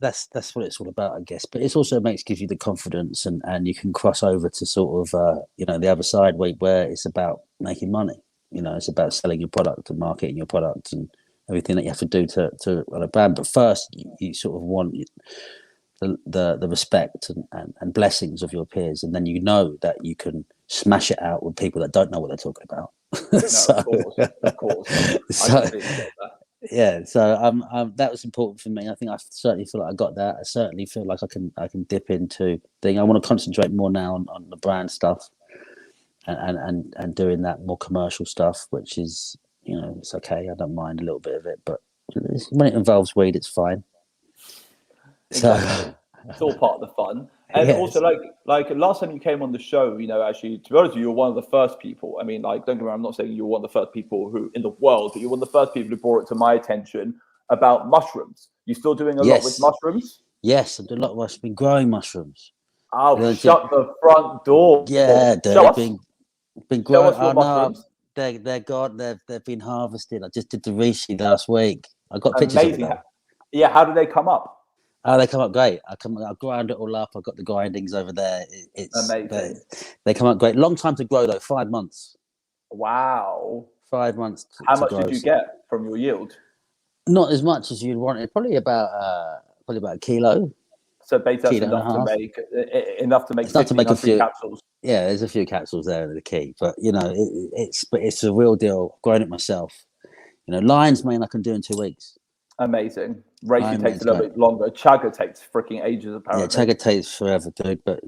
what it's all about, I guess. But it also gives you the confidence, and you can cross over to sort of the other side where it's about making money. It's about selling your product and marketing your product and everything that you have to do to run a brand. But first, you sort of want the respect and blessings of your peers, and then that you can smash it out with people that don't know what they're talking about. Of course. Yeah, so that was important for me. I think I certainly feel like I got that. I certainly feel like I can dip into things. I want to concentrate more now on the brand stuff and doing that more commercial stuff, which is it's okay. I don't mind a little bit of it, but when it involves weed, it's fine. Exactly. It's all part of the fun. And also, Yes. like last time you came on the show, you know, actually, to be honest with you, you're one of the first people. I mean, like, don't get me wrong, I'm not saying you're one of the first people who in the world, but you're one of the first people who brought it to my attention about mushrooms. You still doing a lot with Yes. mushrooms? Yes. I do a lot of us been growing mushrooms. Oh, You know, shut the front door. yeah, Show dude. us. Been Show growing. us your I know. mushrooms. They're gone. They've been harvested. I just did the reishi last week. I got pictures of it Amazing. though. Yeah, how do they come up? Oh, they come up great. I grind it all up. I got the grindings over there. Amazing. They come up great. Long time to grow though. 5 months. Wow. 5 months How to much grow. did you get from your yield? Not as much as you'd wanted. Probably about a kilo, So basically, that's kilo and a half. enough to make It's not to make a 1,500 few. capsules. Yeah, there's a few capsules there in the key, but you know, it's a real deal. Growing it myself. You know, lion's mane I can do in 2 weeks. Amazing. Reishi Lion's takes a mane's little great. bit longer. Chaga takes freaking ages, Yeah, apparently. chaga takes forever, dude. But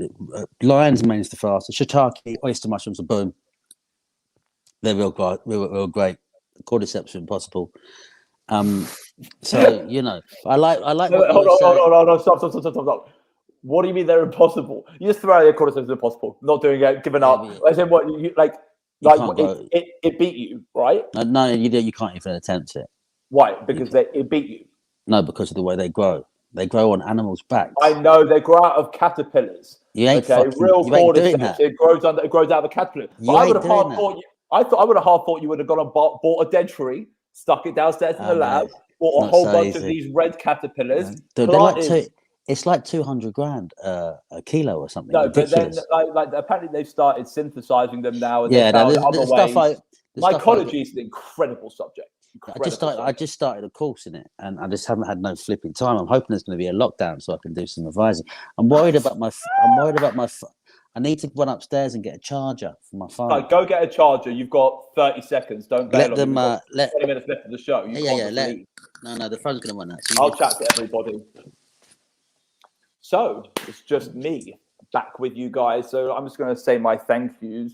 lion's mane's the fastest. Shiitake, oyster mushrooms are boom. They're real great. Cordyceps are impossible. So you know, I like what you Hold were on, hold saying. on, hold on. Stop. What do you mean they're impossible? You just throw out your cordyceps impossible. Not doing it, giving Yeah, up. I said, what you like? you Like can't go. it beat you, right? No, you can't even attempt it. Why? Because it beat you. No, because of the way they grow. They grow on animals' I backs. know they grow out of caterpillars. You ain't Okay, real you ain't doing cordyceps. that. It grows out of a caterpillar. But You I would ain't have doing half that. thought you. I would have half thought you would have gone and bought a dead tree, stuck it downstairs in the lab, Mate, bought a not whole so bunch of easy. these red caterpillars, They're like planted. it's like 200 grand a kilo or something No, but then ridiculous. like apparently they've started synthesizing them now, and they Yeah, now found other the stuff ways. the stuff I Mycology is an incredible subject. Incredible I subject. just started a course in it, and I just haven't had no flipping time. I'm hoping there's going to be a lockdown so I can do some revising. I'm worried about my. I need to run upstairs and get a charger for my phone. Like, go get a charger. You've got 30 seconds. Don't bail Let on me. them We've got let 20 minutes left of the show. You can't just leave. no, the phone's going to run out. So I'll chat to everybody. So it's just me back with you guys. So I'm just going to say my thank yous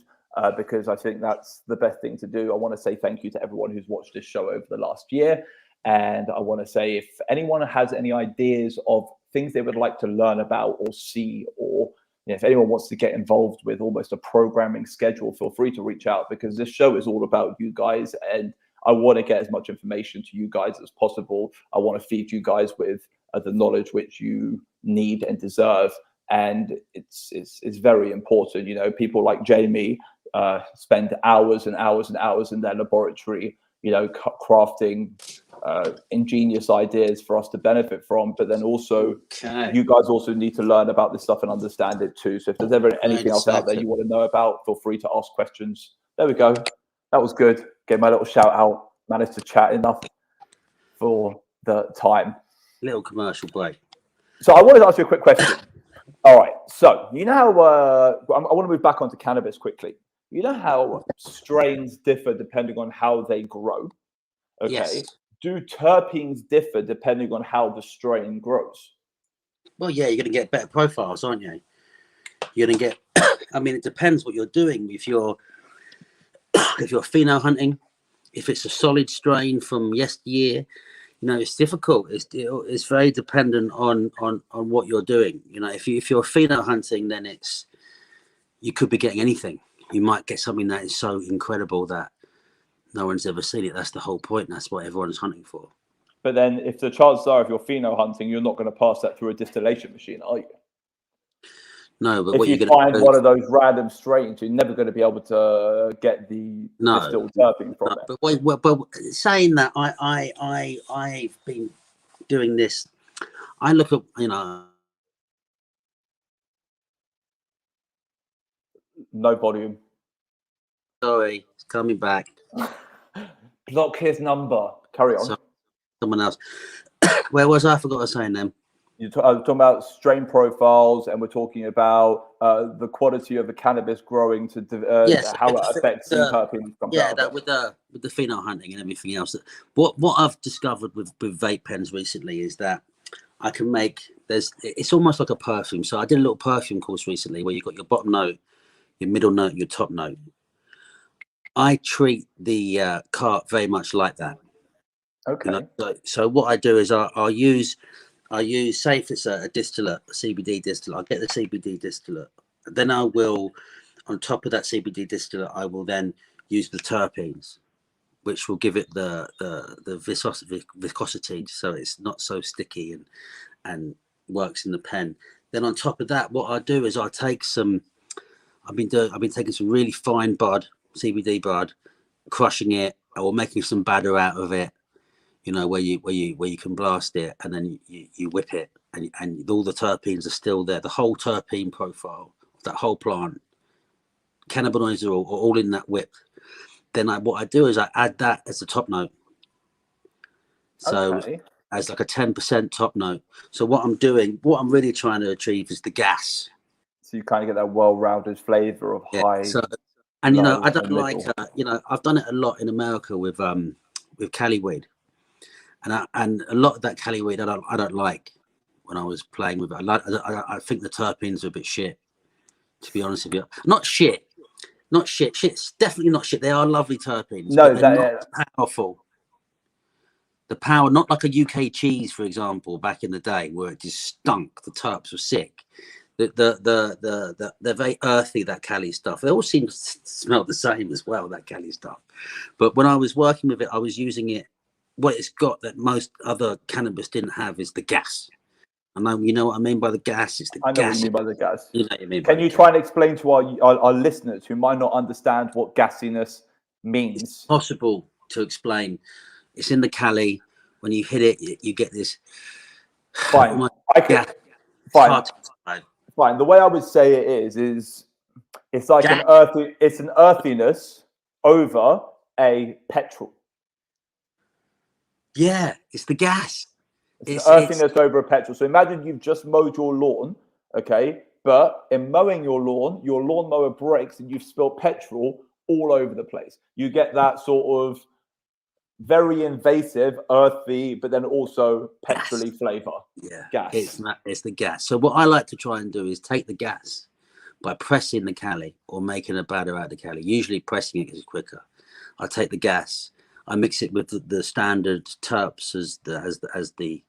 because I think that's the best thing to do. I want to say thank you to everyone who's watched this show over the last year. And I want to say if anyone has any ideas of things they would like to learn about or see, or if anyone wants to get involved with almost a programming schedule, feel free to reach out because this show is all about you guys. And I want to get as much information to you guys as possible. I want to feed you guys with the knowledge which you need and deserve. And it's very important. You know, people like Jamie spend hours and hours and hours in their laboratory, you know, crafting ingenious ideas for us to benefit from. But then also, you guys also need to learn about this stuff and understand it too. So if there's ever anything else out there you want to know about, feel free to ask questions. There we go. That was good. Gave my little shout out. Managed to chat enough for the time. little commercial break. So I wanted to ask you a quick question. All right. So you know how I want to move back onto cannabis quickly. You know how strains differ depending on how they grow. Okay. Yes. Do terpenes differ depending on how the strain grows? Well, yeah, you're going to get better profiles, aren't you? You're going to get. I mean, it depends what you're doing. If you're pheno hunting, if it's a solid strain from yesteryear, you know, it's difficult. It's very dependent on what you're doing. You know, if you're pheno hunting, then you could be getting anything. You might get something that is so incredible that no one's ever seen it. That's the whole point. That's what everyone's hunting for. But then if the chances are, if you're pheno hunting, you're not going to pass that through a distillation machine, are you? No, but if what you you're going find to do, one of those random strains, you're never going to be able to get the distilled terpene from it. But saying that, I've been doing this. I look at, you know. No volume. Sorry, it's coming back. Block his number. Carry on. So, someone else. Where was I? I forgot what I was saying then. You're talking about strain profiles, and we're talking about the quality of the cannabis growing to yes, how it affects the terpene. Yeah, that with the pheno hunting and everything else. What I've discovered with vape pens recently is that I can make it's almost like a perfume. So I did a little perfume course recently where you've got your bottom note, your middle note, your top note. I treat the cart very much like that. Okay. You know? So what I do is I'll use I use, say if it's a distillate, a CBD distillate, I'll get the CBD distillate. Then I will, on top of that CBD distillate, I will then use the terpenes, which will give it the viscosity, so it's not so sticky and works in the pen. Then on top of that, what I do is I take some. I've been taking some really fine bud, CBD bud, crushing it or making some batter out of it. You know, where you can blast it and then you whip it, and all the terpenes are still there. The whole terpene profile, that whole plant, cannabinoids are all in that whip. Then what I do is I add that as a top note. So Okay. as like a 10% top note. So what I'm really trying to achieve is the gas. So you kind of get that well-rounded flavor of Yeah. high, So, and you know, low, I don't and like, middle. you know, I've done it a lot in America with Cali weed, and a lot of that Cali weed I don't like. When I was playing with it, I think the terpenes are a bit shit, to be honest with you. Not shit. Shit's definitely not shit. They are lovely terpenes, No, but they're not that powerful. The power, not like a UK cheese, for example, back in the day where it just stunk. The terps were sick. They're very earthy, that Cali stuff. They all seem to smell the same as well, that Cali stuff. But when I was working with it, I was using it. What it's got that most other cannabis didn't have is the gas. I know you know what I mean by the gas. It's the I know what you gas. mean by the gas. You know what I mean by Can the you gas. try and explain to our listeners who might not understand what gassiness It's means? possible to explain. It's in the Cali. When you hit it, you get this. Fine. I could. Yeah, it's Fine. hard to describe. Fine. The way I would say it is it's like Gas. an earthiness over a petrol. Yeah, it's the gas. It's an It's earthiness over a petrol. So imagine you've just mowed your lawn, okay? But in mowing your lawnmower breaks and you've spilled petrol all over the place. You get that sort of very invasive, earthy, but then also gas. petrolly flavor. Yeah, Gas. it's the gas. So what I like to try and do is take the gas by pressing the Cali or making a batter out of the Cali. Usually pressing it is quicker. I take the gas, I mix it with the standard terps as the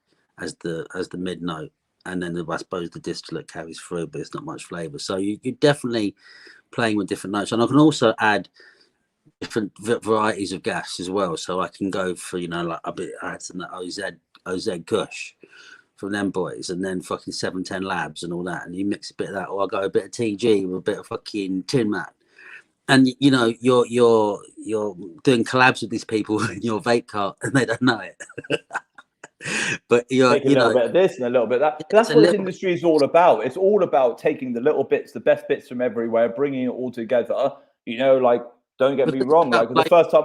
mid note, and then I suppose the distillate carries through, but it's not much flavor. So you're definitely playing with different notes, and I can also add different varieties of gas as well. So I can go for like I had some OZ Kush from them boys, and then fucking 710 Labs and all that, and you mix a bit of that, or I go a bit of TG with a bit of fucking Tin Mat. And you're doing collabs with these people in your vape cart, and they don't know it. But Make a little bit of this and a little bit of that. But it's that's a what this little bit. industry is all about. It's all about taking the little bits, the best bits from everywhere, bringing it all together. Like, don't get But me it's wrong. about Like like,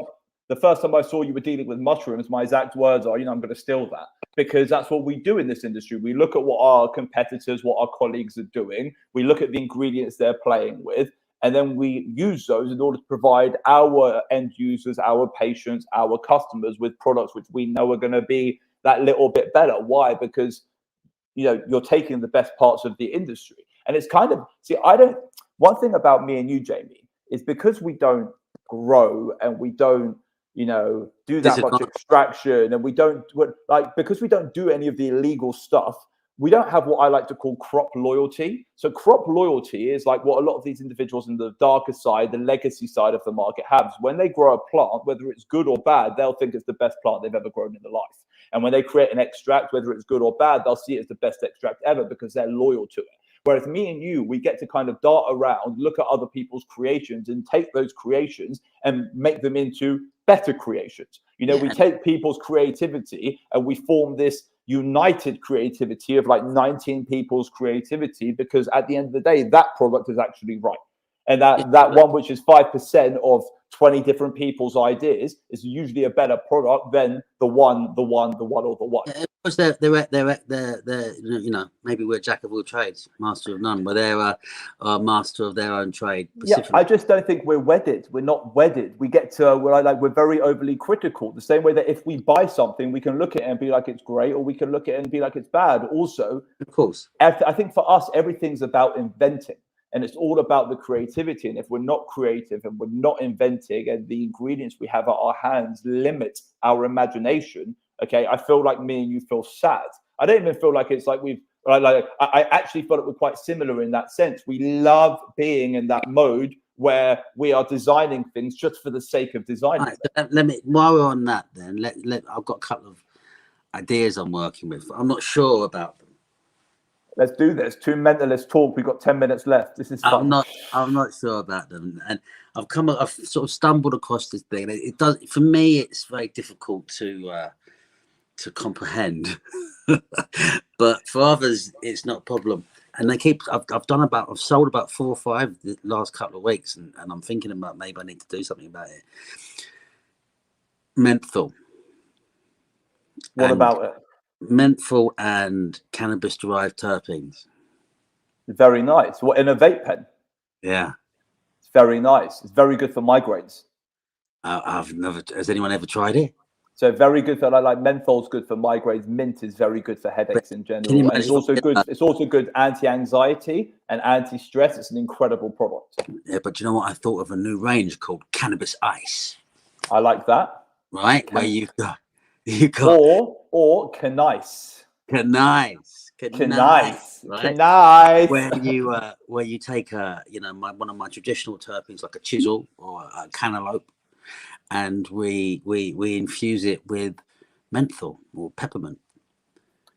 the first time I saw you were dealing with mushrooms, my exact words are, I'm going to steal that, because that's what we do in this industry. We look at what our competitors, what our colleagues are doing. We look at the ingredients they're playing with, and then we use those in order to provide our end users, our patients, our customers with products which we know are going to be that little bit better. Why? Because you're taking the best parts of the industry. And it's kind of, one thing about me and you, Jamie, is because we don't grow and we don't do that much disadvantage. extraction, and we don't, because we don't do any of the illegal stuff, we don't have what I like to call crop loyalty. So crop loyalty is like what a lot of these individuals in the darker side, the legacy side of the market have. When they grow a plant, whether it's good or bad, they'll think it's the best plant they've ever grown in their life. And when they create an extract, whether it's good or bad, they'll see it as the best extract ever because they're loyal to it. Whereas me and you, we get to kind of dart around, look at other people's creations and take those creations and make them into better creations. We take people's creativity and we form this united creativity of like 19 people's creativity, because at the end of the day, that product is actually right. And that one, which is 5% of 20 different people's ideas, is usually a better product than the one, or the one. Yeah, because they're maybe we're jack of all trades, master of none, but they're a master of their own trade. Yeah, I just don't think we're wedded. We're not wedded. We get to we're very overly critical. The same way that if we buy something, we can look at it and be like it's great, or we can look at it and be like it's bad. Also, Of course, I think for us, everything's about inventing, and it's all about the creativity. And if we're not creative and we're not inventing, and the ingredients we have at our hands limit our imagination, okay, I feel like me and you feel sad. I don't even feel like it's like I actually felt it was quite similar in that sense. We love being in that mode where we are designing things just for the sake of designing. Right, so let me, while we're on that, then I've got a couple of ideas I'm working with. I'm not sure about them. Let's do this. Two mentalists talk. We've got 10 minutes left. This is fun. I'm not sure about them, and I've sort of stumbled across this thing. It does, for me, it's very difficult to comprehend, but for others, it's not a problem. And they keep. I've sold about 4 or 5 the last couple of weeks, and I'm thinking about maybe I need to do something about it. Menthol. What about it? Menthol and cannabis-derived terpenes. Very nice. What, in a vape pen? Yeah. It's very nice. It's very good for migraines. I've never. Has anyone ever tried it? So very good for like menthol's good for migraines. Mint is very good for headaches in general. And it's also good. It's also good anti-anxiety and anti-stress. It's an incredible product. Yeah, but you know what? I thought of a new range called Cannabis Ice. I like that. Right, where you got or Canice. Canice. Right? Where you take one of my traditional terpenes like a chisel or a cantaloupe, and we infuse it with menthol or peppermint.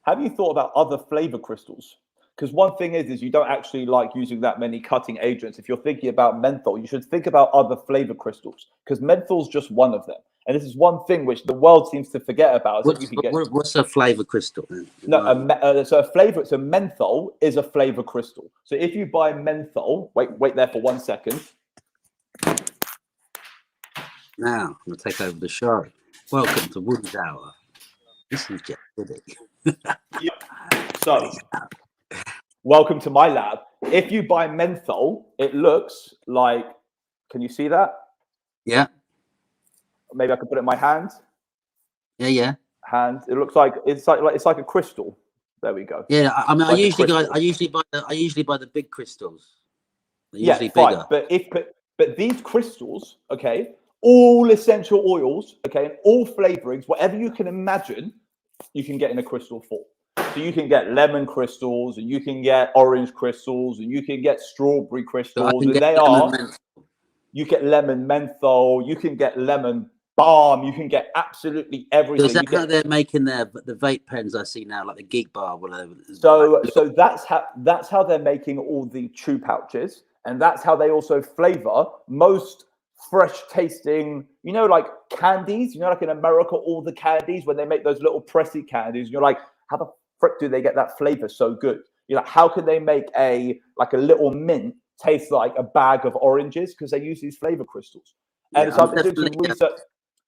Have you thought about other flavor crystals? Because one thing is you don't actually like using that many cutting agents. If you're thinking about menthol, you should think about other flavor crystals, because menthol's just one of them. And this is one thing which the world seems to forget about. What's a flavor crystal? No, so menthol is a flavor crystal. So if you buy menthol, wait there for 1 second. Now I'm going to take over the show. Welcome to Wood's Hour. This is Jeff Woody. So, welcome to my lab. If you buy menthol, it looks like, can you see that? Yeah. Maybe I could put it in my hand. Yeah. Hand. It looks like it's like a crystal. There we go. Yeah, I mean, I usually buy the big crystals. They're usually bigger. But these crystals, okay, all essential oils, okay, and all flavorings, whatever you can imagine, you can get in a crystal form. So you can get lemon crystals, and you can get orange crystals, and you can get strawberry crystals, you get lemon menthol, you can get lemon balm, you can get absolutely everything. So is that how they're making the vape pens I see now, like the Geek Bar? So that's how they're making all the chew pouches, and that's how they also flavor most fresh tasting, like candies. Like in America, all the candies, when they make those little pressy candies, you're like, how the frick do they get that flavor so good? You're like, how can they make a little mint taste like a bag of oranges? Because they use these flavor crystals. And so I've been doing some research.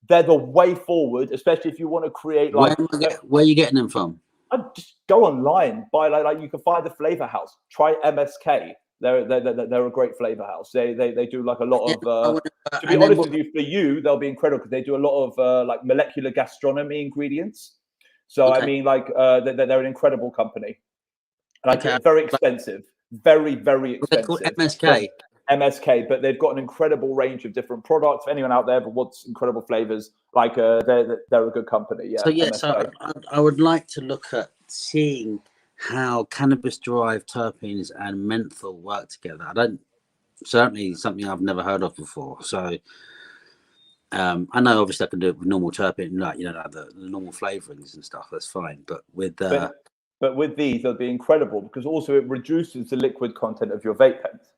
They're the way forward, especially if you want to create like. Where are you getting them from? I just go online, buy like you can find the flavor house. Try MSK. They're a great flavor house. They do like a lot of. To be honest with you, for you they'll be incredible because they do a lot of like molecular gastronomy ingredients. So I mean, like they're an incredible company. Like very expensive, very expensive. They're called MSK. MSK, but they've got an incredible range of different products. If anyone out there wants incredible flavors, like they're a good company. Yeah. So I would like to look at seeing how cannabis-derived terpenes and menthol work together. Certainly something I've never heard of before. So I know obviously I can do it with normal terpene, like the normal flavorings and stuff. That's fine, but with but with these, they'll be incredible because also it reduces the liquid content of your vape pens.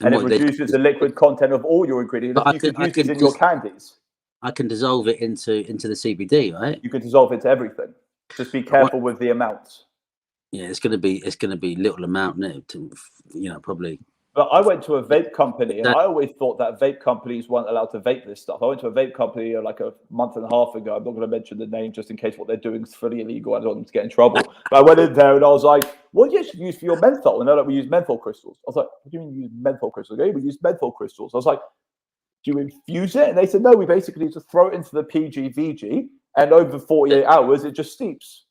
And it reduces the liquid content of all your ingredients. You could use it in your candies. I can dissolve it into the CBD, right? You can dissolve it to everything. Just be careful with the amounts. Yeah, it's going to be little amount, probably. But I went to a vape company, and I always thought that vape companies weren't allowed to vape this stuff. I went to a vape company like a month and a half ago. I'm not going to mention the name just in case what they're doing is fully illegal. I don't want them to get in trouble. But I went in there and I was like, what do you actually use for your menthol? And they're like, we use menthol crystals. I was like, what do you mean you use menthol crystals? Okay, we use menthol crystals. I was like, do you infuse it? And they said, no, we basically just throw it into the PGVG, and over 48 hours, it just steeps.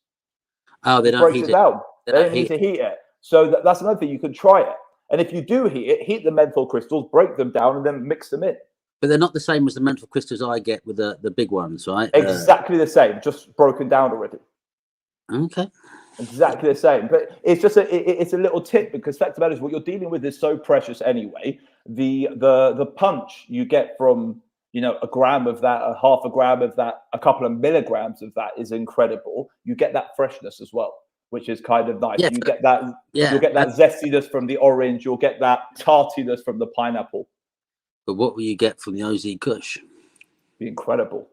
Oh, they don't heat it down. They don't need to heat it. So that's another thing. You can try it. And if you do heat the menthol crystals, break them down, and then mix them in. But they're not the same as the menthol crystals I get with the big ones, right? Exactly the same, just broken down already. Okay. Exactly the same, but it's just it's a little tip, because fact of the matter is what you're dealing with is so precious anyway. The punch you get from, a gram of that, a half a gram of that, a couple of milligrams of that is incredible. You get that freshness as well, which is kind of nice. Yeah, You get that, you'll get that zestiness from the orange. You'll get that tartiness from the pineapple. But what will you get from the OZ Kush? Be incredible.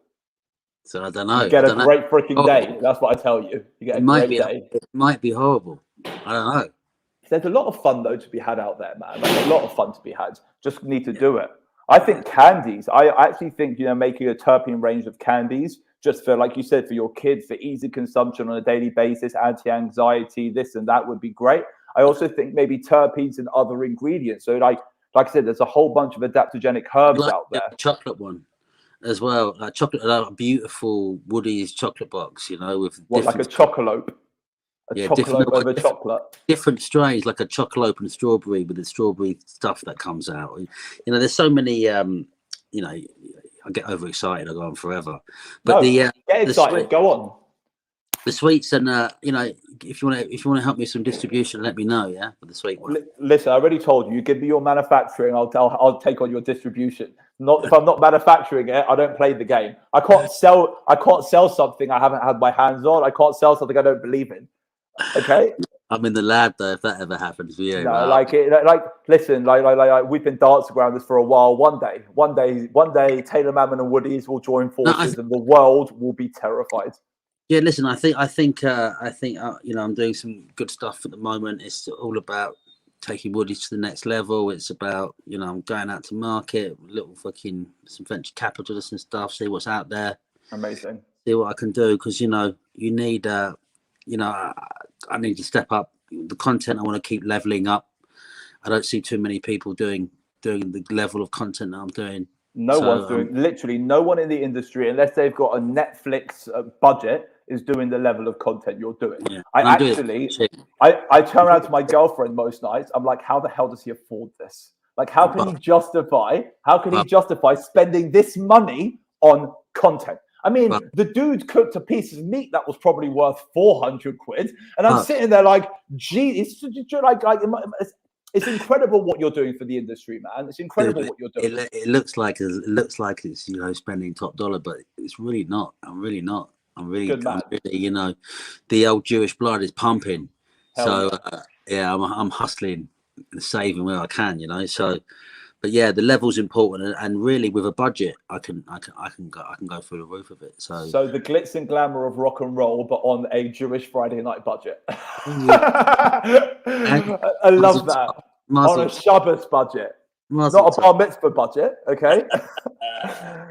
So I don't know. You get a great freaking day. That's what I tell you. You get a great day. It might be horrible. I don't know. There's a lot of fun though to be had out there, man. Like, a lot of fun to be had. Just need to do it. I think candies. I actually think making a terpene range of candies, just for, like you said, for your kids, for easy consumption on a daily basis, anti-anxiety, this and that would be great. I also think maybe terpenes and other ingredients. So like I said, there's a whole bunch of adaptogenic herbs out there. Chocolate one as well, like chocolate, like a beautiful Woody's chocolate box, with like a chocolope. Chocolope over chocolate. Different strains, like a chocolope and strawberry with the strawberry stuff that comes out. There's so many. I get overexcited. I go on forever. But get excited. Go on. The sweets, and if you want to help me with some distribution, let me know. Yeah, for the sweet one. Listen, I already told you. You give me your manufacturing, I'll take on your distribution. Not if I'm not manufacturing it, I don't play the game. I can't sell something I haven't had my hands on. I can't sell something I don't believe in. Okay. I'm in the lab though. If that ever happens for you, no, listen, we've been dancing around this for a while. One day, Taylor Mammon and Woody's will join forces, and the world will be terrified. Yeah, listen, I think I'm doing some good stuff at the moment. It's all about taking Woody's to the next level. It's about I'm going out to market, some venture capitalists and stuff. See what's out there. Amazing. See what I can do, because you need I need to step up the content. I want to keep leveling up. I don't see too many people doing the level of content that I'm doing. Literally no one in the industry, unless they've got a Netflix budget, is doing the level of content you're doing. Yeah, I turn around to my girlfriend most nights. I'm like, how the hell does he afford this? Like, how can he justify spending this money on content? I mean, the dude cooked a piece of meat that was probably worth 400 quid. And I'm sitting there like, gee, it's incredible what you're doing for the industry, man. It's incredible what you're doing. It looks like it's spending top dollar, but it's really not. I'm really not. I'm really, the old Jewish blood is pumping. I'm hustling and saving where I can, So, but yeah, the level's important, and really with a budget, I can go through the roof of it. So the glitz and glamour of rock and roll, but on a Jewish Friday night budget. I love that. On a Shabbos budget, not a bar mitzvah budget. Okay,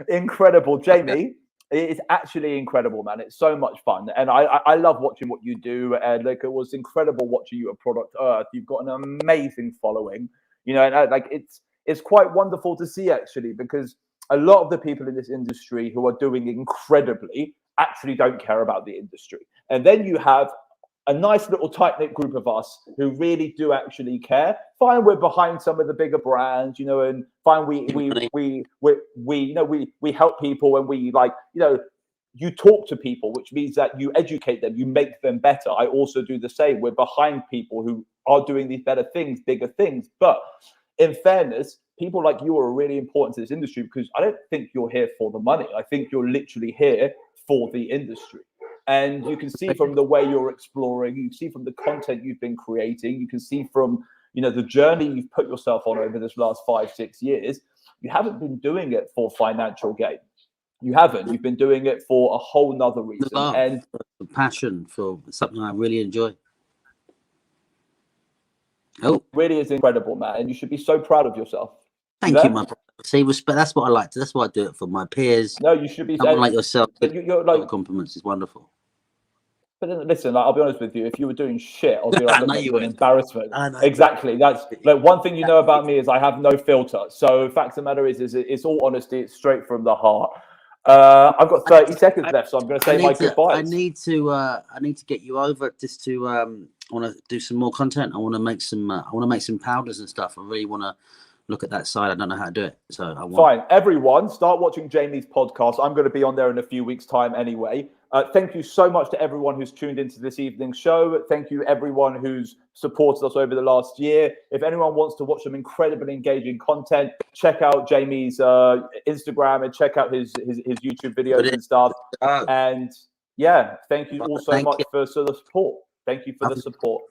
incredible, Jamie. It's actually incredible, man. It's so much fun, and I love watching what you do. And it was incredible watching you at Product Earth. You've got an amazing following, and it's quite wonderful to see, actually, because a lot of the people in this industry who are doing incredibly actually don't care about the industry, and then you have a nice little tight-knit group of us who really do actually care. Fine, we're behind some of the bigger brands, and fine, we help people, and you talk to people, which means that you educate them, you make them better. I also do the same. We're behind people who are doing these better things, bigger things. But in fairness, people like you are really important to this industry, because I don't think you're here for the money. I think you're literally here for the industry. And you can see from the way you're exploring, you can see from the content you've been creating, you can see from, the journey you've put yourself on over this last 5-6 years, you haven't been doing it for financial gain. You haven't. You've been doing it for a whole nother reason. And the passion for something I really enjoy. Oh, it really is incredible, man. And you should be so proud of yourself. Thank you, my brother. See, respect. That's what I like to. That's why I do it for my peers. No, you should be. Someone like yourself. You're like compliments is wonderful. But then, listen, I'll be honest with you. If you were doing shit, I'll be like, look, an embarrassment. Exactly. That's like one thing you know about me is I have no filter. So, fact of the matter is it's all honesty. It's straight from the heart. I've got 30 seconds left, so I'm going to say my goodbyes. I need to get you over just to. I want to do some more content. I want to make some powders and stuff. I really want to look at that side. I don't know how to do it. So fine. Everyone, start watching Jamie's podcast. I'm going to be on there in a few weeks' time anyway. Thank you so much to everyone who's tuned into this evening's show. Thank you everyone who's supported us over the last year. If anyone wants to watch some incredibly engaging content, check out Jamie's Instagram and check out his YouTube videos and stuff. And yeah, thank you all so much for the support. Thank you for the support.